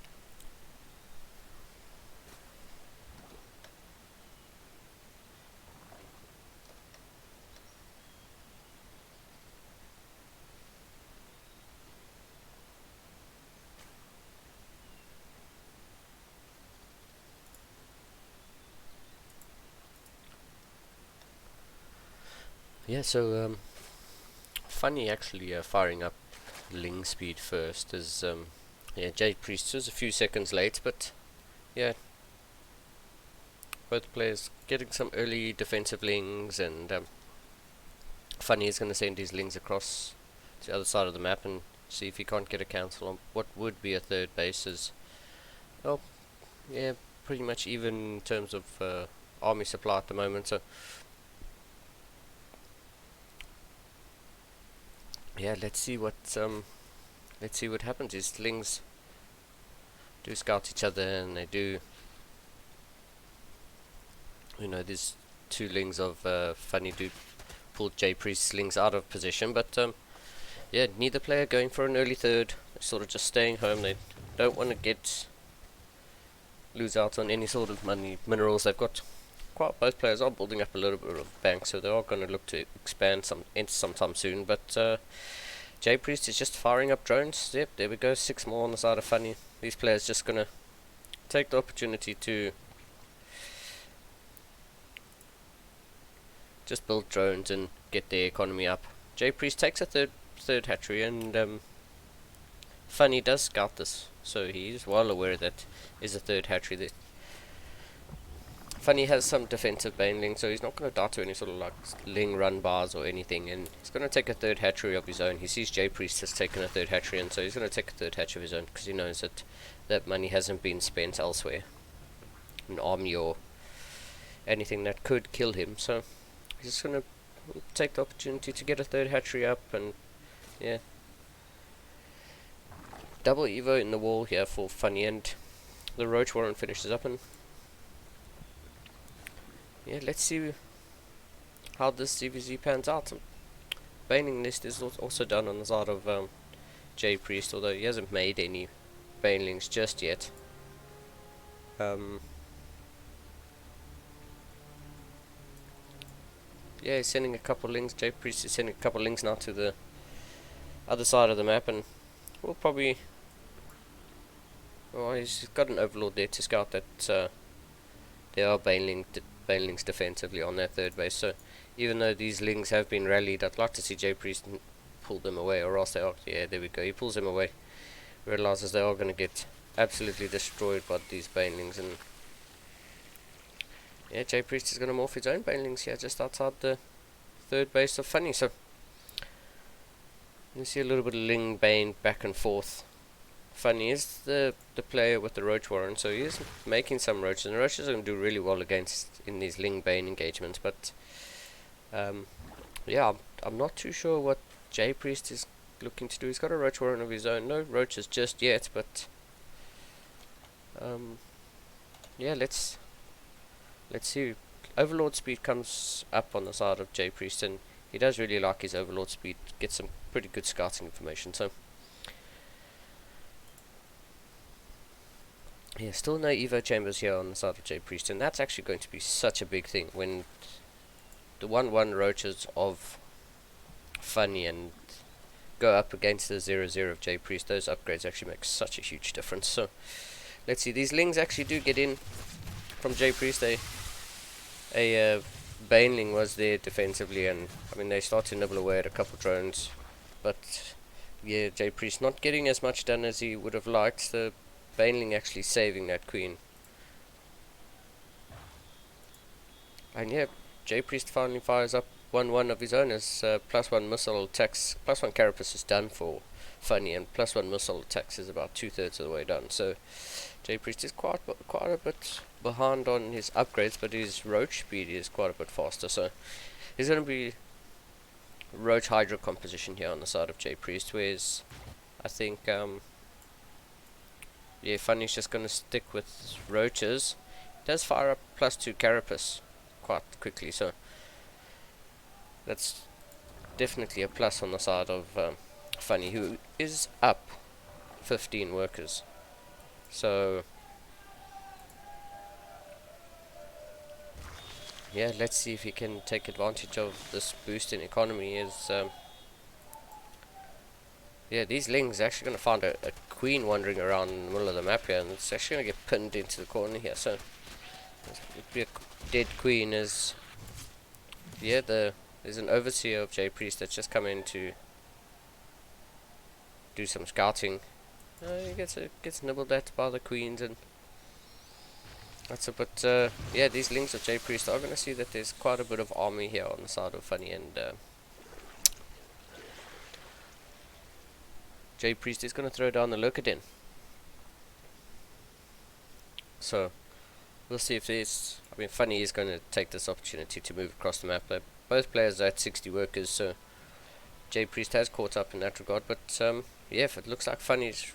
Yeah, so funny actually firing up Ling speed first, as yeah, J Priest was a few seconds late, but yeah, both players getting some early defensive lings, and Funny is going to send his lings across to the other side of the map and see if he can't get a cancel on what would be a third base. As well, yeah, pretty much even in terms of army supply at the moment. So yeah, let's see what happens. His lings do scout each other, and they do, there's two lings of Funny do pull J Priest's lings out of position, but yeah, neither player going for an early third. They're sort of just staying home. They don't want to lose out on any sort of minerals. They've got both players are building up a little bit of bank, so they are going to look to expand sometime soon. But J Priest is just firing up drones. Yep, there we go. 6 more on the side of Funny. These players just going to take the opportunity to just build drones and get their economy up. J Priest takes a third hatchery, and Funny does scout this, so he's well aware that is a third hatchery. That Funny has some defensive baneling, so he's not going to die to any sort of like ling run bars or anything, and he's going to take a third hatchery of his own. He sees J Priest has taken a third hatchery, and so he's going to take a third hatch of his own because he knows that that money hasn't been spent elsewhere, an army or anything that could kill him. So he's just going to take the opportunity to get a third hatchery up, and yeah, double evo in the wall here for Funny, and the Roach Warren finishes up, and yeah, let's see how this CVZ pans out. Baning list is also done on the side of J Priest, although he hasn't made any banelings just yet. Yeah, he's sending a couple links. J Priest is sending a couple links now to the other side of the map, and we'll probably. Oh, he's got an overlord there to scout that there are banelings defensively on that third base. So even though these lings have been rallied, I'd like to see J Priest pull them away, or else they are. Yeah, there we go. He pulls them away. Realizes they are going to get absolutely destroyed by these banelings, and yeah, J Priest is going to morph his own banelings here just outside the third base of Funny. So you see a little bit of Ling Bane back and forth. Funny is the player with the Roach Warren, so he is making some roaches, and the roaches are going to do really well against in these Ling Bane engagements. But yeah, I'm not too sure what J Priest is looking to do. He's got a Roach Warren of his own, no roaches just yet, but yeah, let's see. Overlord speed comes up on the side of J Priest, and he does really like his Overlord speed. Gets some pretty good scouting information. So yeah, still no Evo chambers here on the side of J Priest, and that's actually going to be such a big thing when the 1-1 roaches of Funny and go up against the 0-0 of J Priest. Those upgrades actually make such a huge difference. So let's see, these lings actually do get in from J Priest. A Baneling was there defensively, and I mean they start to nibble away at a couple drones, but yeah, J Priest not getting as much done as he would have liked. The Baneling actually saving that queen. And yeah, J Priest finally fires up 1-1 of his own as +1 missile attacks. +1 carapace is done for Funny, and +1 missile attacks is about 2/3 of the way done. So J Priest is quite a bit behind on his upgrades, but his roach speed is quite a bit faster. So there's going to be roach hydra composition here on the side of J Priest, whereas I think yeah, Funny's just going to stick with roaches. He does fire up +2 carapace quite quickly, so that's definitely a plus on the side of Funny, who is up 15 workers. So yeah, let's see if he can take advantage of this boost in economy. Is yeah, these lings are actually going to find a queen wandering around in the middle of the map here, and it's actually going to get pinned into the corner here. So it'd be a dead queen. As yeah, there's an overseer of J Priest that's just come in to do some scouting. He gets nibbled at by the queens, and that's it. But yeah, these lings of J Priest are going to see that there's quite a bit of army here on the side of Funny, and J Priest is going to throw down the Lurkadin. So we'll see if there's. I mean, Funny is going to take this opportunity to move across the map. Both players are at 60 workers, so J Priest has caught up in that regard. But yeah, if it looks like Funny's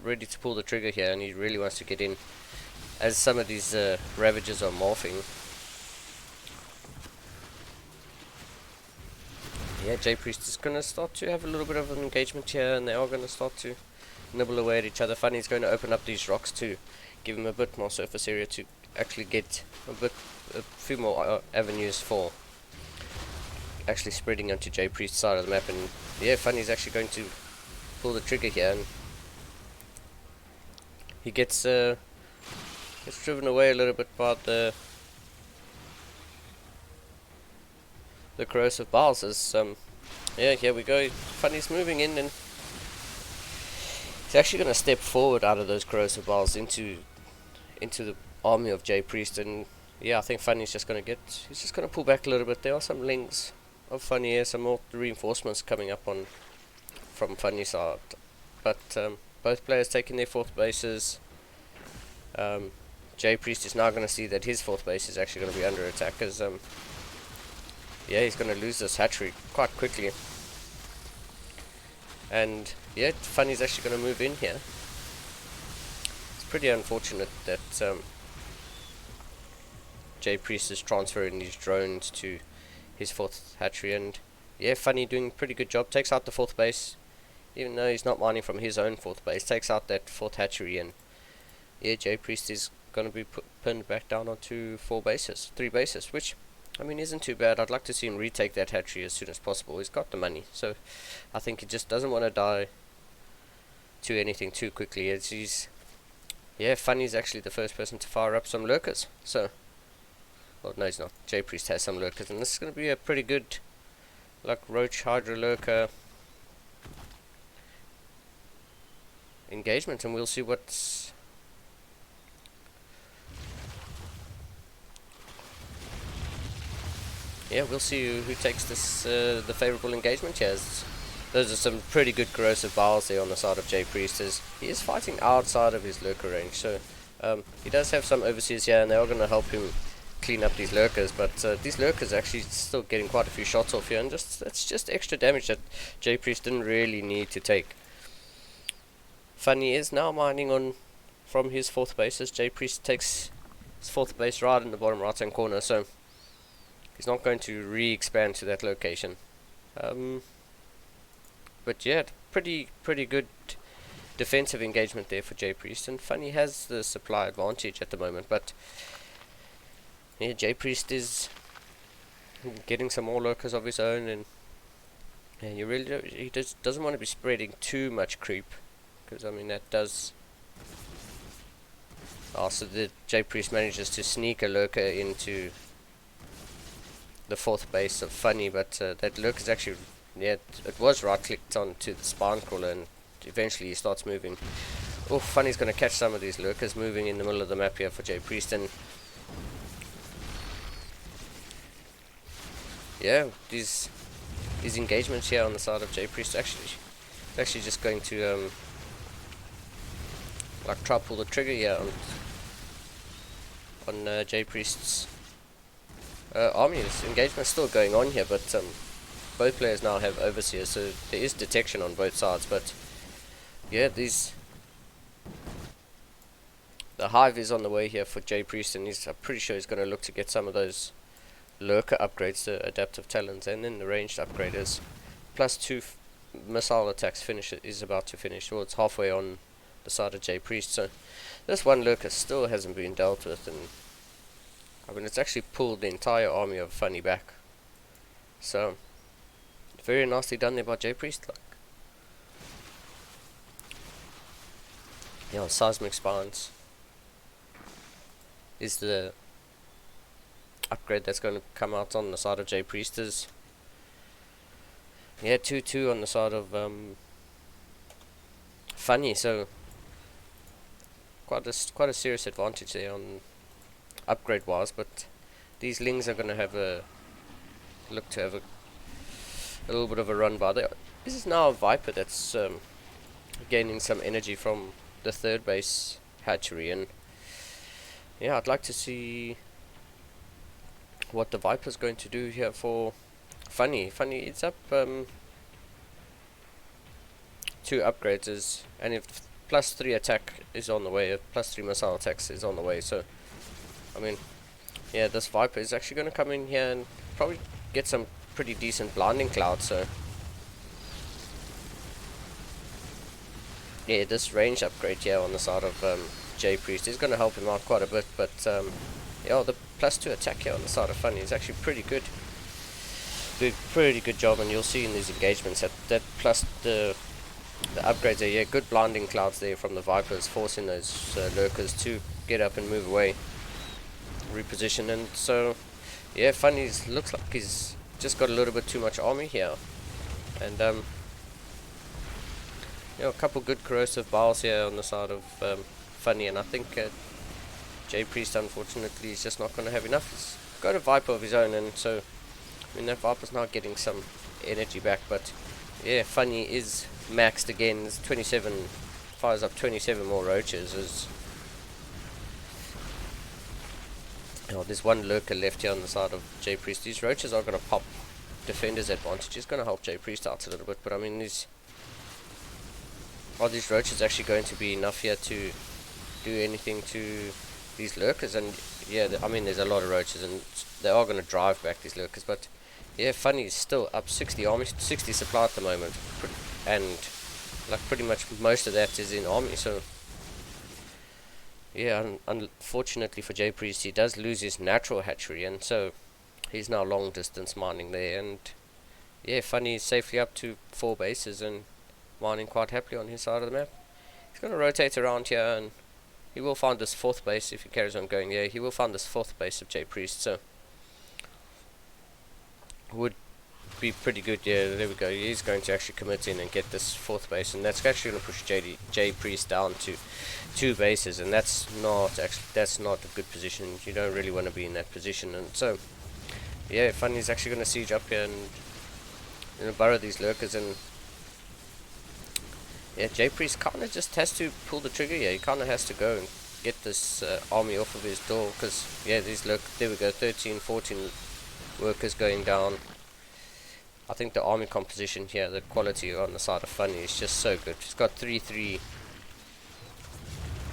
ready to pull the trigger here, and he really wants to get in, as some of these Ravagers are morphing. Yeah, J Priest is going to start to have a little bit of an engagement here, and they are going to start to nibble away at each other. Funny's going to open up these rocks to give him a bit more surface area to actually get a few more avenues for actually spreading onto J Priest's side of the map. And yeah, Funny's actually going to pull the trigger here, and he gets driven away a little bit by the corrosive bowels. As yeah, here we go. Funny's moving in, and he's actually going to step forward out of those corrosive bowels into the army of J Priest. And yeah, I think Funny's just going to he's just going to pull back a little bit. There are some lings of Funny here, some more reinforcements coming up from Funny's side, but both players taking their fourth bases. J Priest is now going to see that his fourth base is actually going to be under attack, as yeah, he's going to lose this hatchery quite quickly. And yeah, Funny's actually going to move in here. It's pretty unfortunate that J Priest is transferring these drones to his fourth hatchery, and yeah, Funny doing a pretty good job. Takes out the fourth base. even though he's not mining from his own 4th base, takes out that 4th hatchery, and yeah, J Priest is going to be pinned back down onto 3 bases, which, I mean, isn't too bad. I'd like to see him retake that hatchery as soon as possible. He's got the money, so I think he just doesn't want to die to anything too quickly. Yeah, Funny's actually the first person to fire up some lurkers, so, well, no, he's not. J Priest has some lurkers, and this is going to be a pretty good, like, Roach Hydra lurker engagement, and we'll see we'll see who takes this the favorable engagement here. Those are some pretty good corrosive bowls there on the side of J Priest, as he is fighting outside of his lurker range, so he does have some overseers here, and they are going to help him clean up these lurkers, but these lurkers are actually still getting quite a few shots off here, and that's just extra damage that J Priest didn't really need to take. Funny is now mining from his 4th base, as J Priest takes his 4th base right in the bottom right hand corner, so he's not going to re-expand to that location. But yeah, pretty good defensive engagement there for J Priest, and Funny has the supply advantage at the moment, but yeah, J Priest is getting some more lurkers of his own, and he doesn't want to be spreading too much creep, because I mean that does. Also, the J Priest manages to sneak a lurker into the 4th base of Funny, but that lurker is actually, yeah, it was right clicked onto the spine crawler, and eventually he starts moving. Oh, Funny's going to catch some of these lurkers moving in the middle of the map here for J Priest, and yeah, these engagements here on the side of J Priest actually just going to like try pull the trigger here on J Priest's army. This engagement's still going on here, but both players now have overseers, so there is detection on both sides. But yeah, the hive is on the way here for J Priest, and I'm pretty sure he's going to look to get some of those lurker upgrades, the adaptive talons, and then the ranged upgraders. +2 missile attacks is about to finish. Well, it's halfway on the side of J Priest, so this one lurker still hasn't been dealt with, and I mean it's actually pulled the entire army of Funny back. So very nasty done there by J Priest. Like, yeah, seismic spines is the upgrade that's going to come out on the side of J Priesters. Yeah, 2-2 on the side of Funny, so quite a serious advantage there on upgrade wise, but these Lings are going to have a little bit of a run by there. This is now a Viper that's gaining some energy from the 3rd base hatchery, and yeah, I'd like to see what the Viper's going to do here for Funny. It's up 2 upgrades, and if +3 attack is on the way, +3 missile attacks is on the way, so I mean, yeah, this Viper is actually going to come in here and probably get some pretty decent blinding cloud, so yeah, this range upgrade here on the side of J Priest is going to help him out quite a bit, but yeah, the +2 attack here on the side of Funny is actually pretty good. Pretty good job, and you'll see in these engagements that plus the upgrades are, yeah, good blinding clouds there from the Vipers, forcing those lurkers to get up and move away, reposition, and so yeah, Funny looks like he's just got a little bit too much army here, and you know, a couple good corrosive bowls here on the side of Funny, and I think J Priest unfortunately is just not going to have enough. He's got a Viper of his own, and so I mean that Viper's now getting some energy back, but yeah, Funny is maxed again. It's 27, fires up 27 more roaches. There's one lurker left here on the side of J Priest. These roaches are going to pop defender's advantage. It's going to help J Priest out a little bit, but I mean, are these roaches actually going to be enough here to do anything to these lurkers? And yeah, I mean, there's a lot of roaches, and they are going to drive back these lurkers, but yeah, Funny is still up 60 army, 60 supply at the moment, and like pretty much most of that is in army. So yeah, unfortunately for J Priest, he does lose his natural hatchery, and so he's now long distance mining there. And yeah, Funny is safely up to 4 bases and mining quite happily on his side of the map. He's going to rotate around here, and he will find this 4th base if he carries on going there. He will find this 4th base of J Priest, so would be pretty good. Yeah, there we go. He's going to actually commit in and get this 4th base, and that's actually going to push J Priest down to 2 bases, and that's not a good position. You don't really want to be in that position. And so yeah, Funny's actually going to siege up here and burrow these lurkers. And yeah, J Priest kind of just has to pull the trigger. Yeah, he kind of has to go and get this army off of his door, because yeah, there we go, 13, 14 workers going down. I think the army composition here, the quality on the side of Funny is just so good. He's got 3-3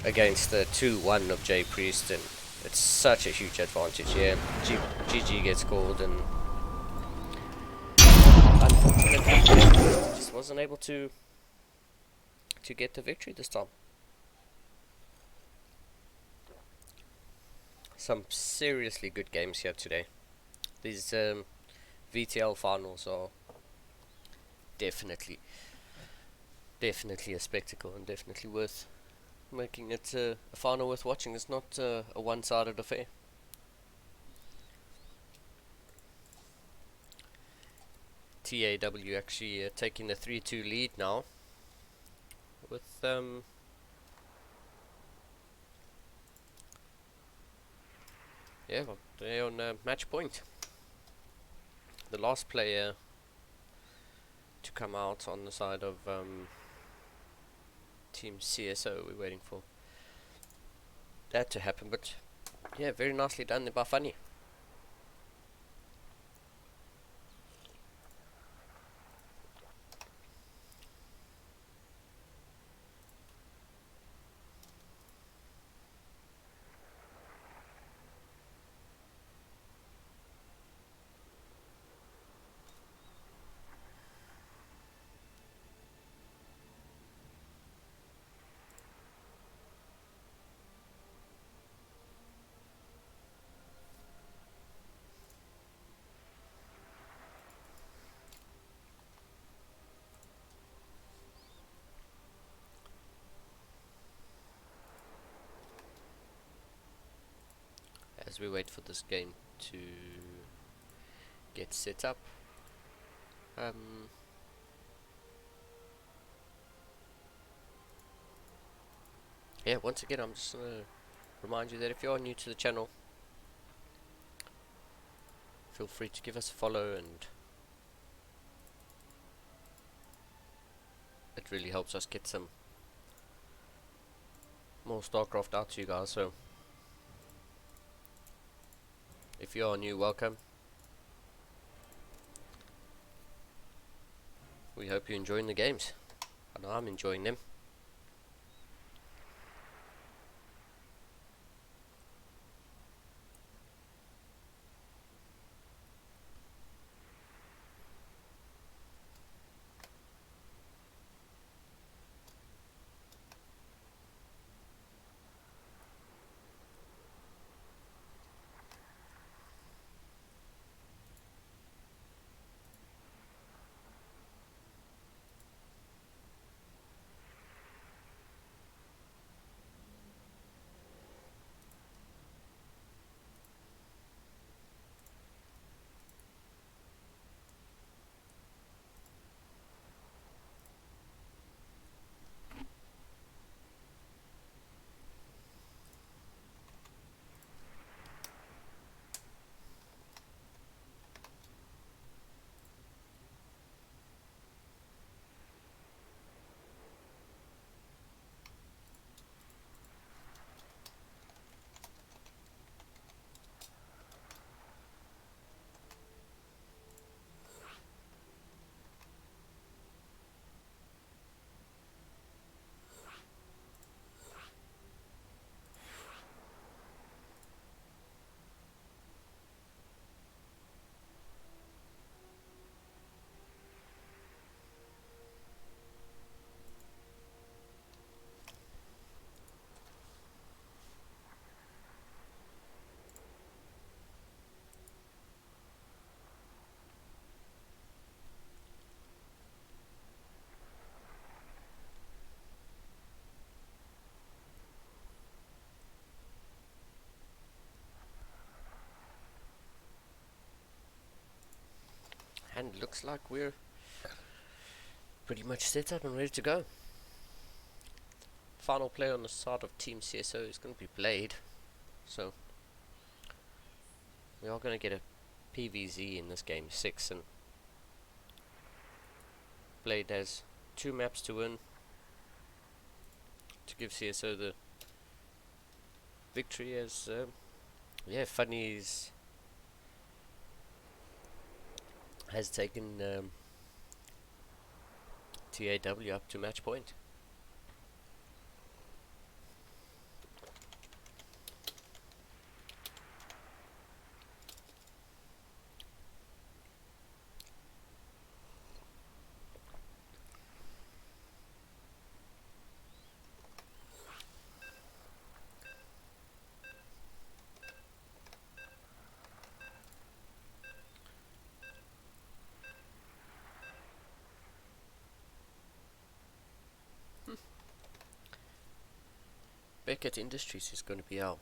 against the 2-1 of J Priest, and it's such a huge advantage. Yeah, GG gets called, and unfortunately J Priest just wasn't able to get the victory this time. Some seriously good games here today. These VTL finals are definitely a spectacle, and definitely worth making it a final worth watching. It's not a one-sided affair. TAW actually taking the 3-2 lead now, with yeah, well, they're on match point. The last player to come out on the side of Team CSO, we're waiting for that to happen. But yeah, very nicely done there by Funny. As we wait for this game to get set up, yeah, once again, I'm just gonna remind you that if you are new to the channel, feel free to give us a follow, and it really helps us get some more StarCraft out to you guys. So if you are new, welcome. We hope you're enjoying the games, and I'm enjoying them. looks like we're pretty much set up and ready to go. Final play on the side of Team CSO is going to be Blade, so we are going to get a PVZ in this game 6, and Blade has 2 maps to win to give CSO the victory, as yeah, Funnies has taken TAW up to match point. Beckett Industries is going to be our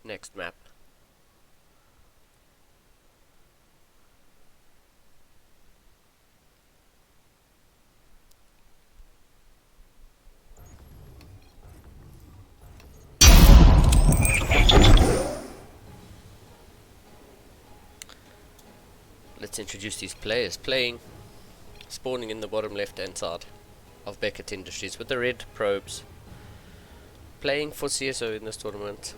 next map. Let's introduce these players. Spawning in the bottom left hand side of Beckett Industries with the red probes. Playing for CSO in this tournament,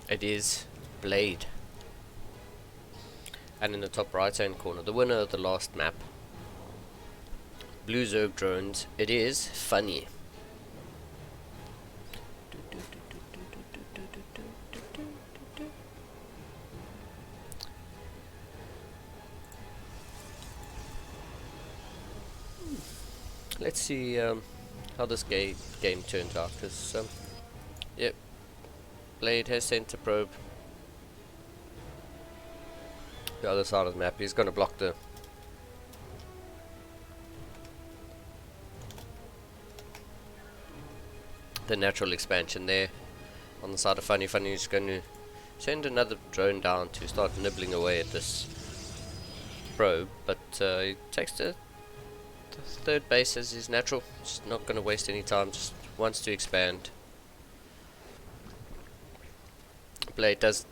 it is Blade. And in the top right hand corner, the winner of the last map, Blue Zerg Drones, it is Funny. Let's see how this game turns out, because yep, Blade has sent a probe the other side of the map. He's going to block the natural expansion there on the side of Funny. Funny is going to send another drone down to start nibbling away at this probe, but he takes the third base as his natural. Just not going to waste any time, just wants to expand. Blade does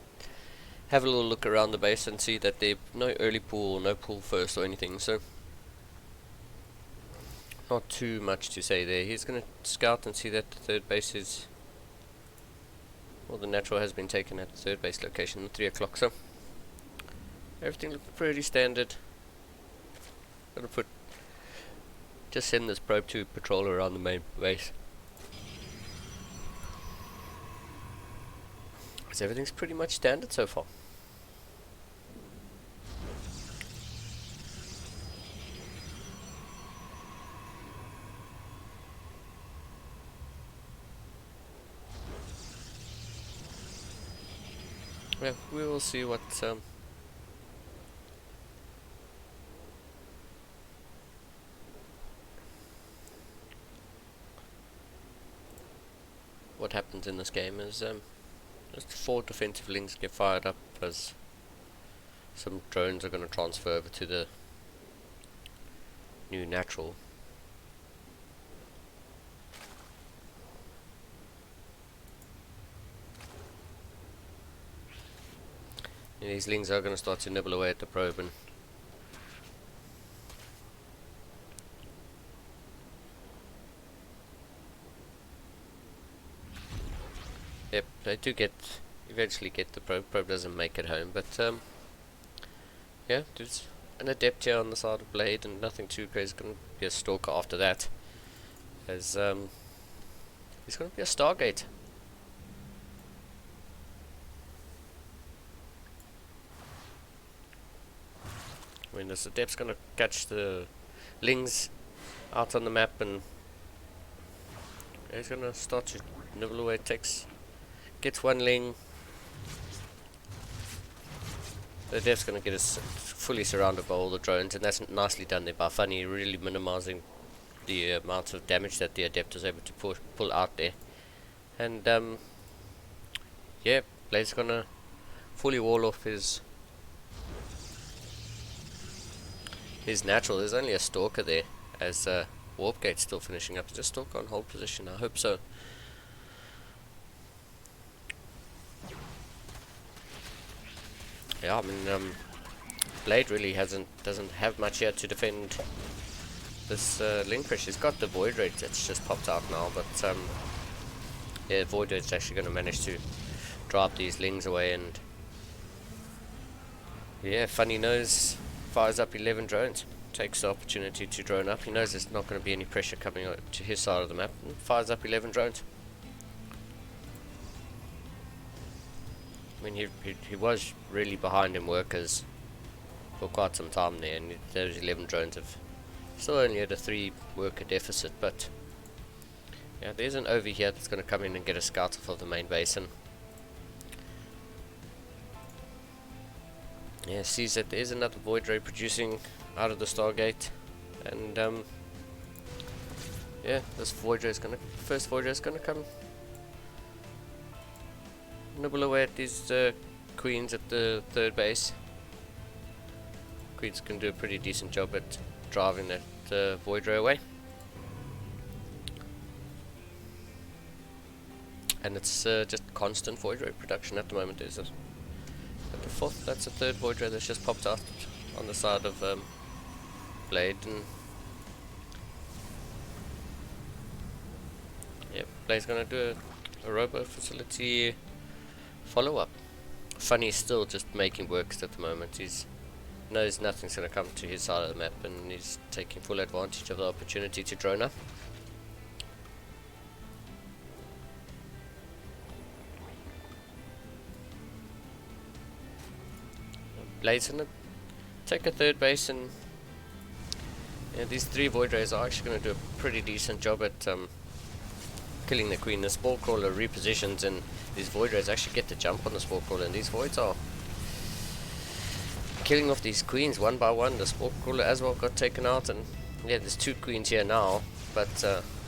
have a little look around the base and see that there's no early pull, no pull first or anything, so not too much to say there. He's going to scout and see that the third base is, well, the natural has been taken at the third base location at 3 o'clock, so everything looks pretty standard. Gonna just send this probe to patrol around the main base. So everything's pretty much standard so far. Yeah, we will see what happens in this game. Is just 4 defensive links get fired up as some drones are going to transfer over to the new natural. And these lings are going to start to nibble away at the probe, and yep, they do eventually get the probe. Probe doesn't make it home, but yeah, there's an adept here on the side of Blade, and nothing too crazy. Going to be a stalker after that, as he's going to be a Stargate. I mean, this adept's going to catch the lings out on the map, and he's going to start to nibble away. Gets one ling. The adept's going to get us fully surrounded by all the drones, and that's nicely done there by Funny, really minimizing the amount of damage that the adept was able to pull out there. And yeah, Blade's going to fully wall off his his natural. There's only a Stalker there, as Warpgate's still finishing up. Just Stalker on hold position, I hope so. Yeah, I mean, Blade really doesn't have much here to defend this Lingfish. He's got the Void Rage that's just popped out now, but yeah, Void Rage's actually going to manage to drop these Lings away, and yeah, Funny Nose fires up 11 drones, takes the opportunity to drone up. He knows there's not going to be any pressure coming to his side of the map, and fires up 11 drones. I mean, he was really behind in workers for quite some time there, and those 11 drones have still only had a 3 worker deficit, but yeah, there's an OV here that's going to come in and get a scout off of the main basin. Yeah, sees that there's another Void Ray producing out of the Stargate, and yeah, this Void Ray is going to, first Void Ray is going to come nibble away at these queens at the third base. Queens can do a pretty decent job at driving that Void Ray away. And it's just constant Void Ray production at the moment. There's at the fourth, that's a third Void Ray that's just popped out on the side of Blade, and yeah, Blade's gonna do a robo facility follow-up. Funny's still just making works at the moment. He's knows nothing's going to come to his side of the map, and he's taking full advantage of the opportunity to drone up. Blade's going to take a third base, and yeah, these 3 Void Rays are actually going to do a pretty decent job at killing the queen. The Spore Crawler repositions, and these Void Rays actually get the jump on the Spore Crawler, and these Voids are killing off these queens one by one. The Spore Crawler as well got taken out, and yeah, there's 2 queens here now, but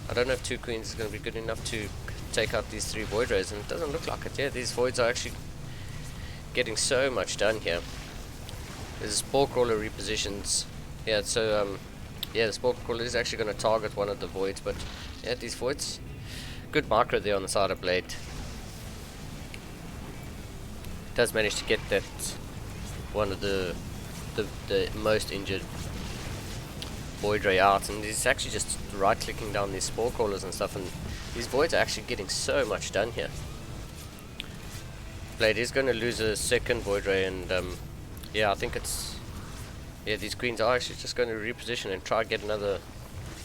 I don't know if 2 queens is going to be good enough to take out these 3 Void Rays, and it doesn't look like it. Yeah, these Voids are actually getting so much done here. There's a Spore Crawler repositions. Yeah, so yeah, the Spore Crawler is actually going to target one of the Voids, but yeah, these Voids, good marker there on the side of Blade. Does manage to get that one of the most injured Void Ray out, and he's actually just right clicking down these Spore Crawlers and stuff, and these Voids are actually getting so much done here. Blade is going to lose a second Void Ray, and yeah, I think it's, yeah, these queens are actually just going to reposition and try to get another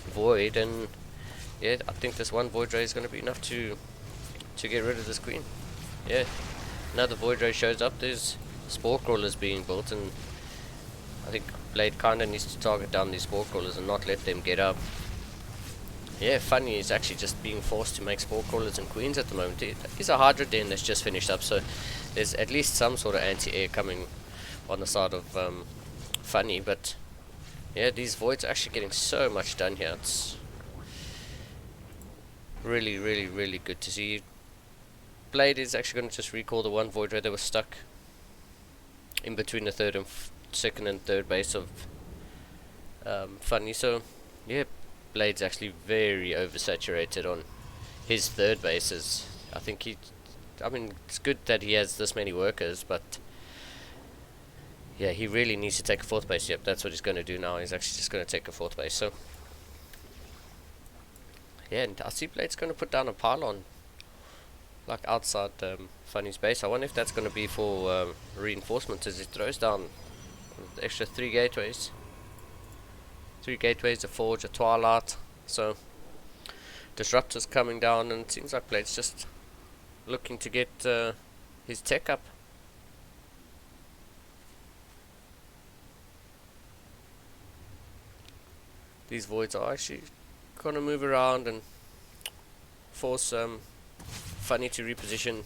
Void, and yeah, I think this one Void Ray is going to be enough to get rid of this queen. Yeah, another Void Ray shows up. There's Spore Crawlers being built, and I think Blade kinda needs to target down these Spore Crawlers and not let them get up. Yeah, Funny is actually just being forced to make Spore Crawlers and queens at the moment. He's a Hydra Den that's just finished up, so there's at least some sort of anti-air coming on the side of Funny, but yeah, these Voids are actually getting so much done here. It's really, really, really good to see. Blade is actually going to just recall the one Void Ray that was stuck in between the third and second and third base of Funny. So yeah, Blade's actually very oversaturated on his third bases. I think I mean, it's good that he has this many workers, but yeah, he really needs to take a fourth base. Yep, that's what he's going to do now. He's actually just going to take a fourth base. So yeah, and I see Blade's going to put down a pylon like outside Funny's base. I wonder if that's going to be for reinforcements, as he throws down the extra 3 gateways. 3 gateways, a forge, a twilight. So disruptors coming down, and it seems like Blade's just looking to get his tech up. These Voids are actually gonna move around and force Funny to reposition.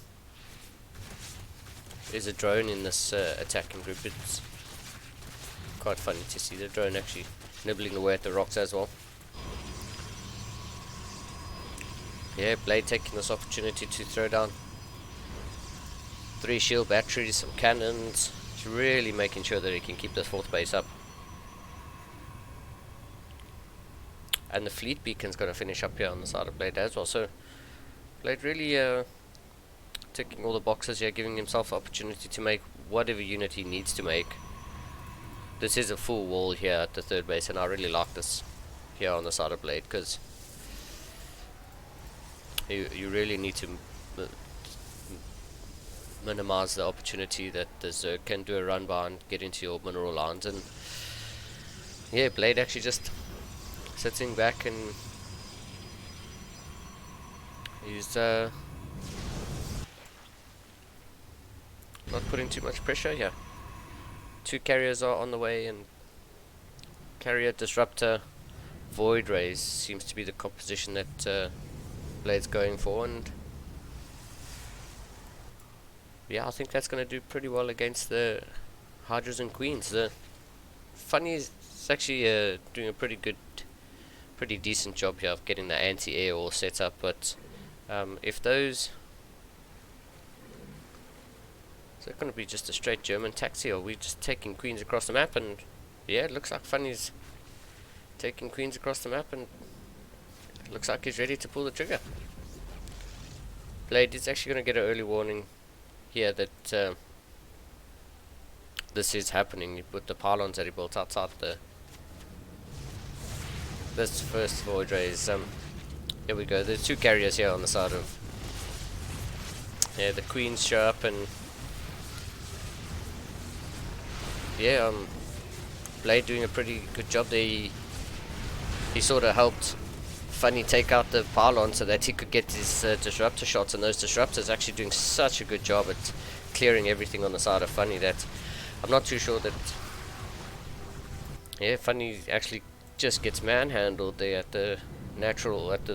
There's a drone in this attacking group. It's quite funny to see the drone actually nibbling away at the rocks as well. Yeah, Blade taking this opportunity to throw down 3 shield batteries, some cannons. He's really making sure that he can keep this fourth base up. And the fleet beacon's going to finish up here on the side of Blade as well. So Blade really ticking all the boxes here, giving himself opportunity to make whatever unit he needs to make. This is a full wall here at the third base, and I really like this here on the side of Blade, because you really need to minimize the opportunity that the Zerg can do a run by and get into your mineral lines. And yeah, Blade actually just sitting back, and he's not putting too much pressure here. 2 carriers are on the way, and carrier, disruptor, void rays seems to be the composition that Blade's going for. And yeah, I think that's going to do pretty well against the Hydras and Queens. The Funny is actually doing a pretty decent job here of getting the anti-air all set up. But if those, is it going to be just a straight German taxi, or are we just taking Queens across the map? And yeah, it looks like Funny's taking Queens across the map, and it looks like he's ready to pull the trigger. Blade is actually going to get an early warning here that this is happening with the pylons that he built outside this first void rays. Here we go. There's 2 carriers here on the side of, yeah, the Queens show up, and yeah, Blade doing a pretty good job there. He sort of helped Funny take out the pylon so that he could get his disruptor shots, and those disruptors actually doing such a good job at clearing everything on the side of Funny that I'm not too sure that, yeah, Funny actually just gets manhandled there at the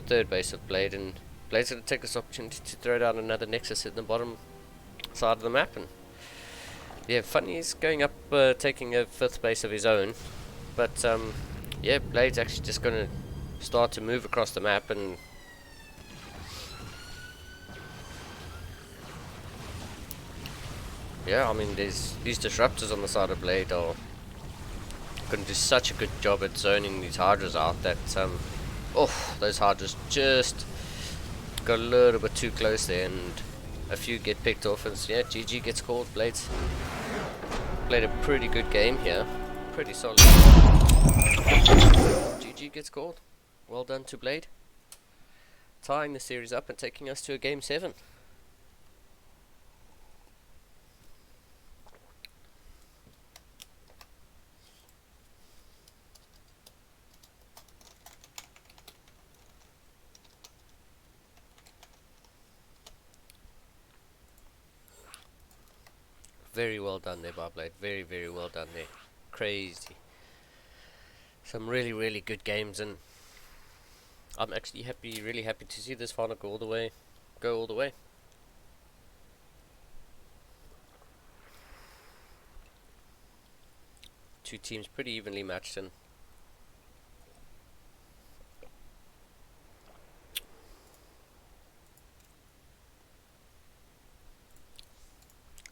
third base of Blade. And Blade's going to take this opportunity to throw down another Nexus in the bottom side of the map. And yeah, Funny's going up, taking a 5th base of his own. But yeah, Blade's actually just going to start to move across the map. And yeah, I mean, these disruptors on the side of Blade are going to do such a good job at zoning these Hydras out that those Hydras just got a little bit too close there, and a few get picked off. And yeah, GG gets called. Blade's played a pretty good game here, pretty solid. GG gets called. Well done to Blade, tying the series up and taking us to a game 7. Very well done there by Blade. Very, very well done there. Crazy. Some really, really good games, and I'm actually really happy to see this final go all the way. Two teams pretty evenly matched, and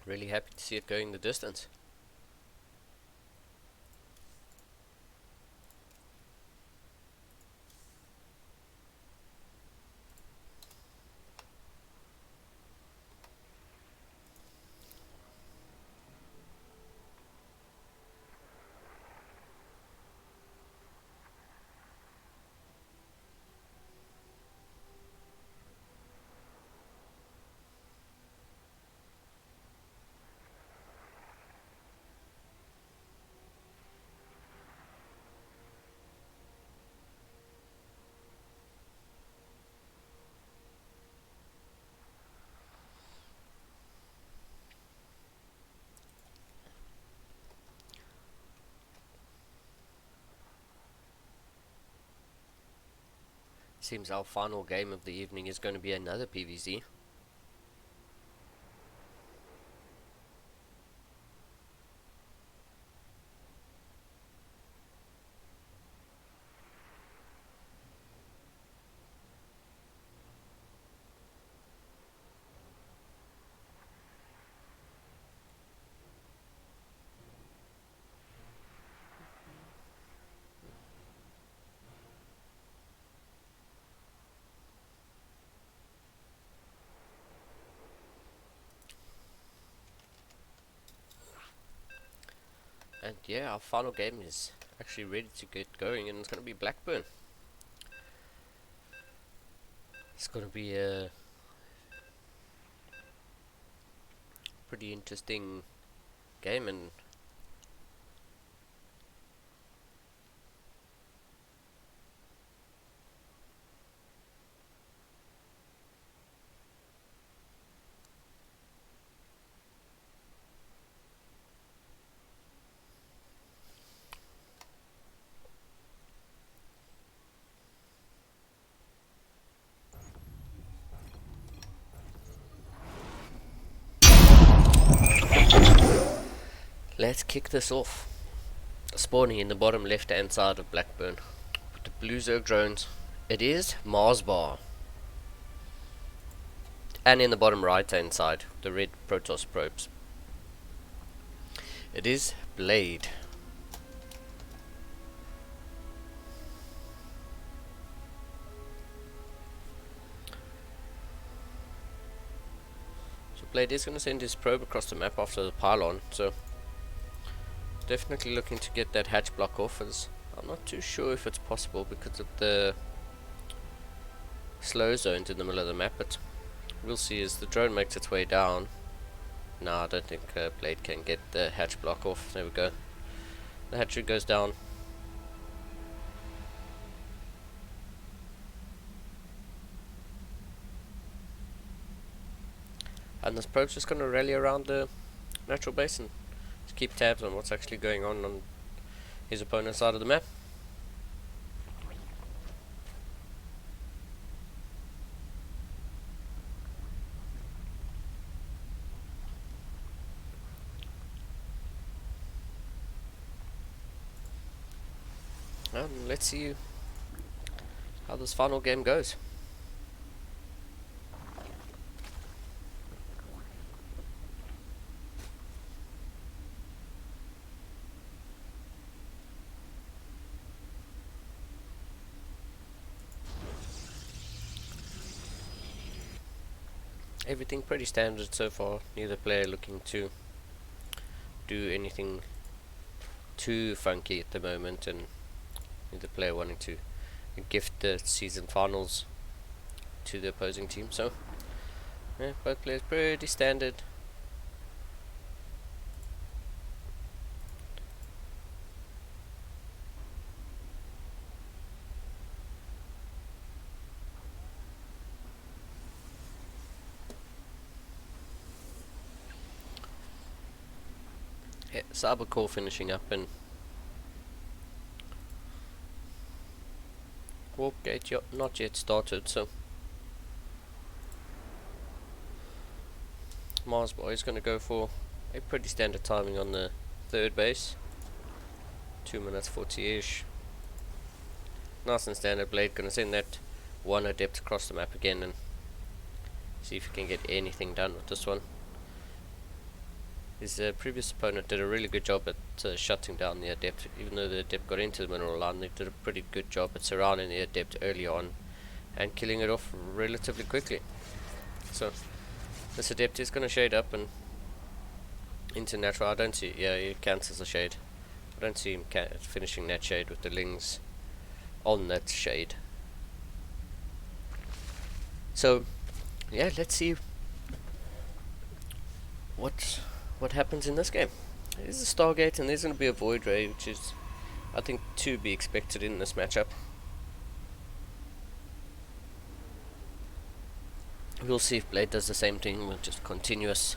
really happy to see it going the distance. Seems our final game of the evening is going to be another PvZ. yeah, our final game is actually ready to get going, and it's going to be Blackburn. It's going to be a pretty interesting game, and let's kick this off. Spawning in the bottom left hand side of Blackburn with the blue Zerg drones, it is Marsbar. And in the bottom right hand side, the red Protoss probes, it is Blade. So Blade is going to send his probe across the map after the pylon, so definitely looking to get that hatch block off, as I'm not too sure if it's possible because of the slow zones in the middle of the map, but we'll see as the drone makes its way down. No, I don't think Blade can get the hatch block off. There we go. The hatchery goes down. And this probe's just going to rally around the natural basin to keep tabs on what's actually going on his opponent's side of the map. And let's see how this final game goes. Everything pretty standard so far, neither player looking to do anything too funky at the moment, and neither player wanting to gift the season finals to the opposing team. So yeah, both players pretty standard. Yeah, Cyber Core finishing up, and Warp Gate not yet started, so Mars Boy is going to go for a pretty standard timing on the third base. 2 minutes 40-ish. Nice and standard. Blade going to send that one adept across the map again and see if he can get anything done with this one. His previous opponent did a really good job at shutting down the adept. Even though the adept got into the mineral line, they did a pretty good job at surrounding the adept early on and killing it off relatively quickly. So this adept is going to shade up and into natural. I don't see, yeah, he cancels the shade. I don't see him finishing that shade with the lings on that shade. So yeah, let's see what happens in this game. There's a Stargate and there's going to be a Void Ray, which is, I think, to be expected in this matchup. We'll see if Blade does the same thing with just continuous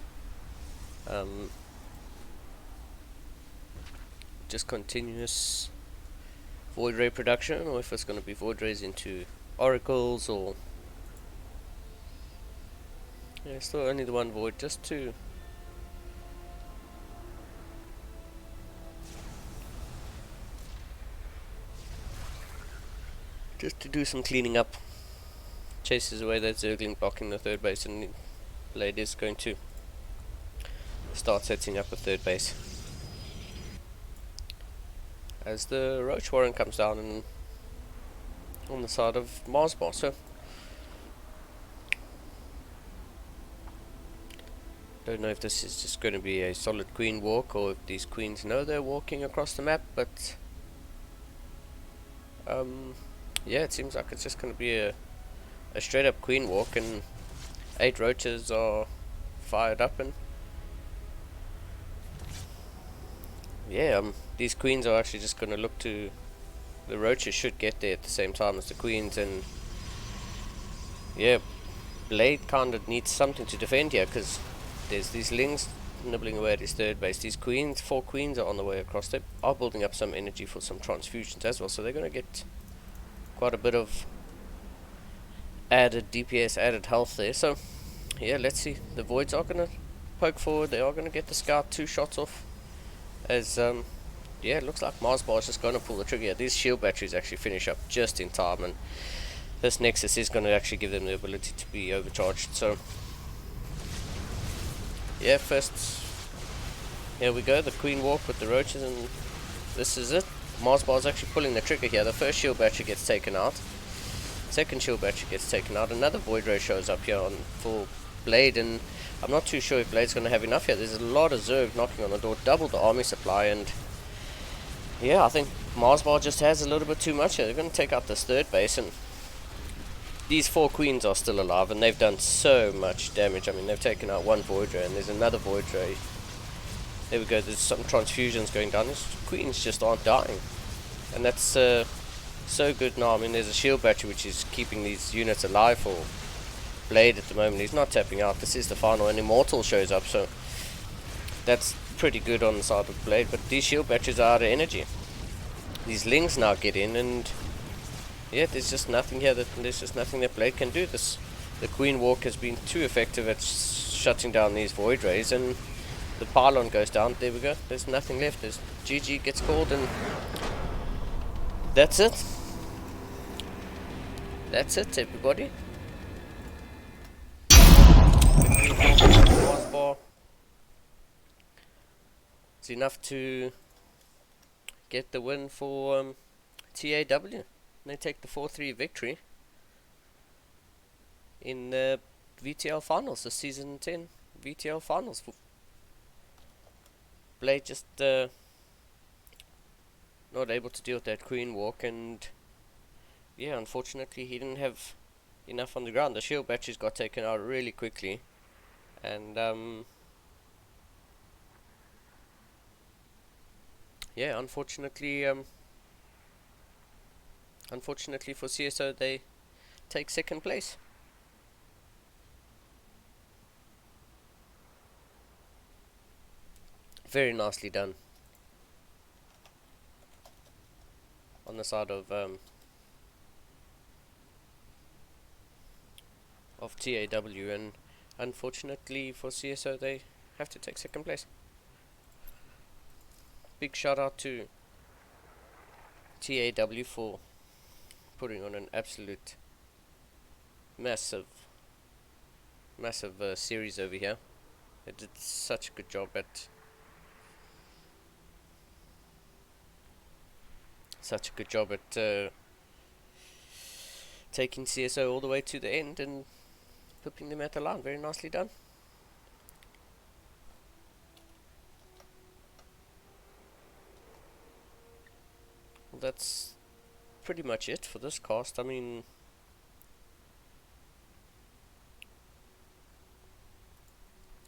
Void Ray production, or if it's going to be Void Rays into Oracles, or yeah, still only the one Void, just to do some cleaning up. Chases away that Zergling blocking the third base, and Blade is going to start setting up a third base. As the Roach Warren comes down and on the side of Marsbar, so Don't know if this is just going to be a solid queen walk or if these queens know they're walking across the map, but yeah, it seems like it's just going to be a straight up queen walk, and 8 roaches are fired up, and yeah, these queens are actually just going to look to, the roaches should get there at the same time as the queens, and yeah, Blade kind of needs something to defend here, because there's these lings nibbling away at his third base. These queens, 4 queens are on the way across. They are building up some energy for some transfusions as well, so they're going to get quite a bit of added DPS, added health there. So yeah, let's see. The Voids are going to poke forward. They are going to get the Scout 2 shots off, as yeah, it looks like Mars Bar is just going to pull the trigger. These shield batteries actually finish up just in time, and this Nexus is going to actually give them the ability to be overcharged. So yeah, first, here we go, the Queen Walk with the roaches, and this is it. Mars Bar is actually pulling the trigger here. The first shield battery gets taken out. Second shield battery gets taken out. Another Void Ray shows up here for Blade, and I'm not too sure if Blade's going to have enough here. There's a lot of Zerg knocking on the door, double the army supply, and yeah, I think Mars Bar just has a little bit too much here. They're going to take out this third base, and these 4 queens are still alive, and they've done so much damage. I mean, they've taken out 1 Void Ray, and there's another Void Ray. There we go, there's some transfusions going down. These queens just aren't dying, and that's so good now. I mean, there's a shield battery which is keeping these units alive for Blade at the moment. He's not tapping out. This is the final, and Immortal shows up, so that's pretty good on the side of Blade. But these shield batteries are out of energy. These lings now get in, and yeah, there's just nothing here. There's just nothing that Blade can do. The Queen Walk has been too effective at shutting down these Void Rays, and the pylon goes down. There we go. There's nothing left. There's GG gets called, and that's it. That's it, everybody. It's enough to get the win for TAW. They take the 4-3 victory in the VTL Finals, the Season 10 VTL Finals. Blade just not able to deal with that Queen Walk, and yeah, unfortunately he didn't have enough on the ground. The shield batteries got taken out really quickly, and yeah, unfortunately for CSO, they take second place. Very nicely done on the side of TAW, and unfortunately for CSO, they have to take second place. Big shout out to TAW for putting on an absolute massive series over here. They did such a good job at taking CSO all the way to the end and flipping them at the line. Very nicely done. Well, that's pretty much it for this cast. I mean,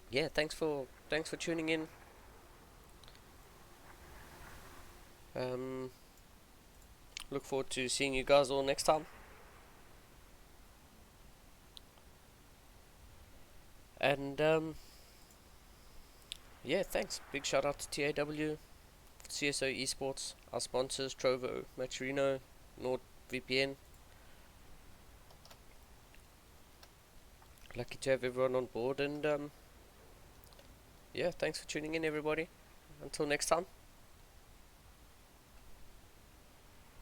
yeah, thanks for tuning in. Look forward to seeing you guys all next time. And yeah, thanks. Big shout out to TAW, CSO Esports, our sponsors, Trovo, Maturino, NordVPN. Lucky to have everyone on board, and yeah, thanks for tuning in, everybody. Until next time,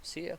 see ya.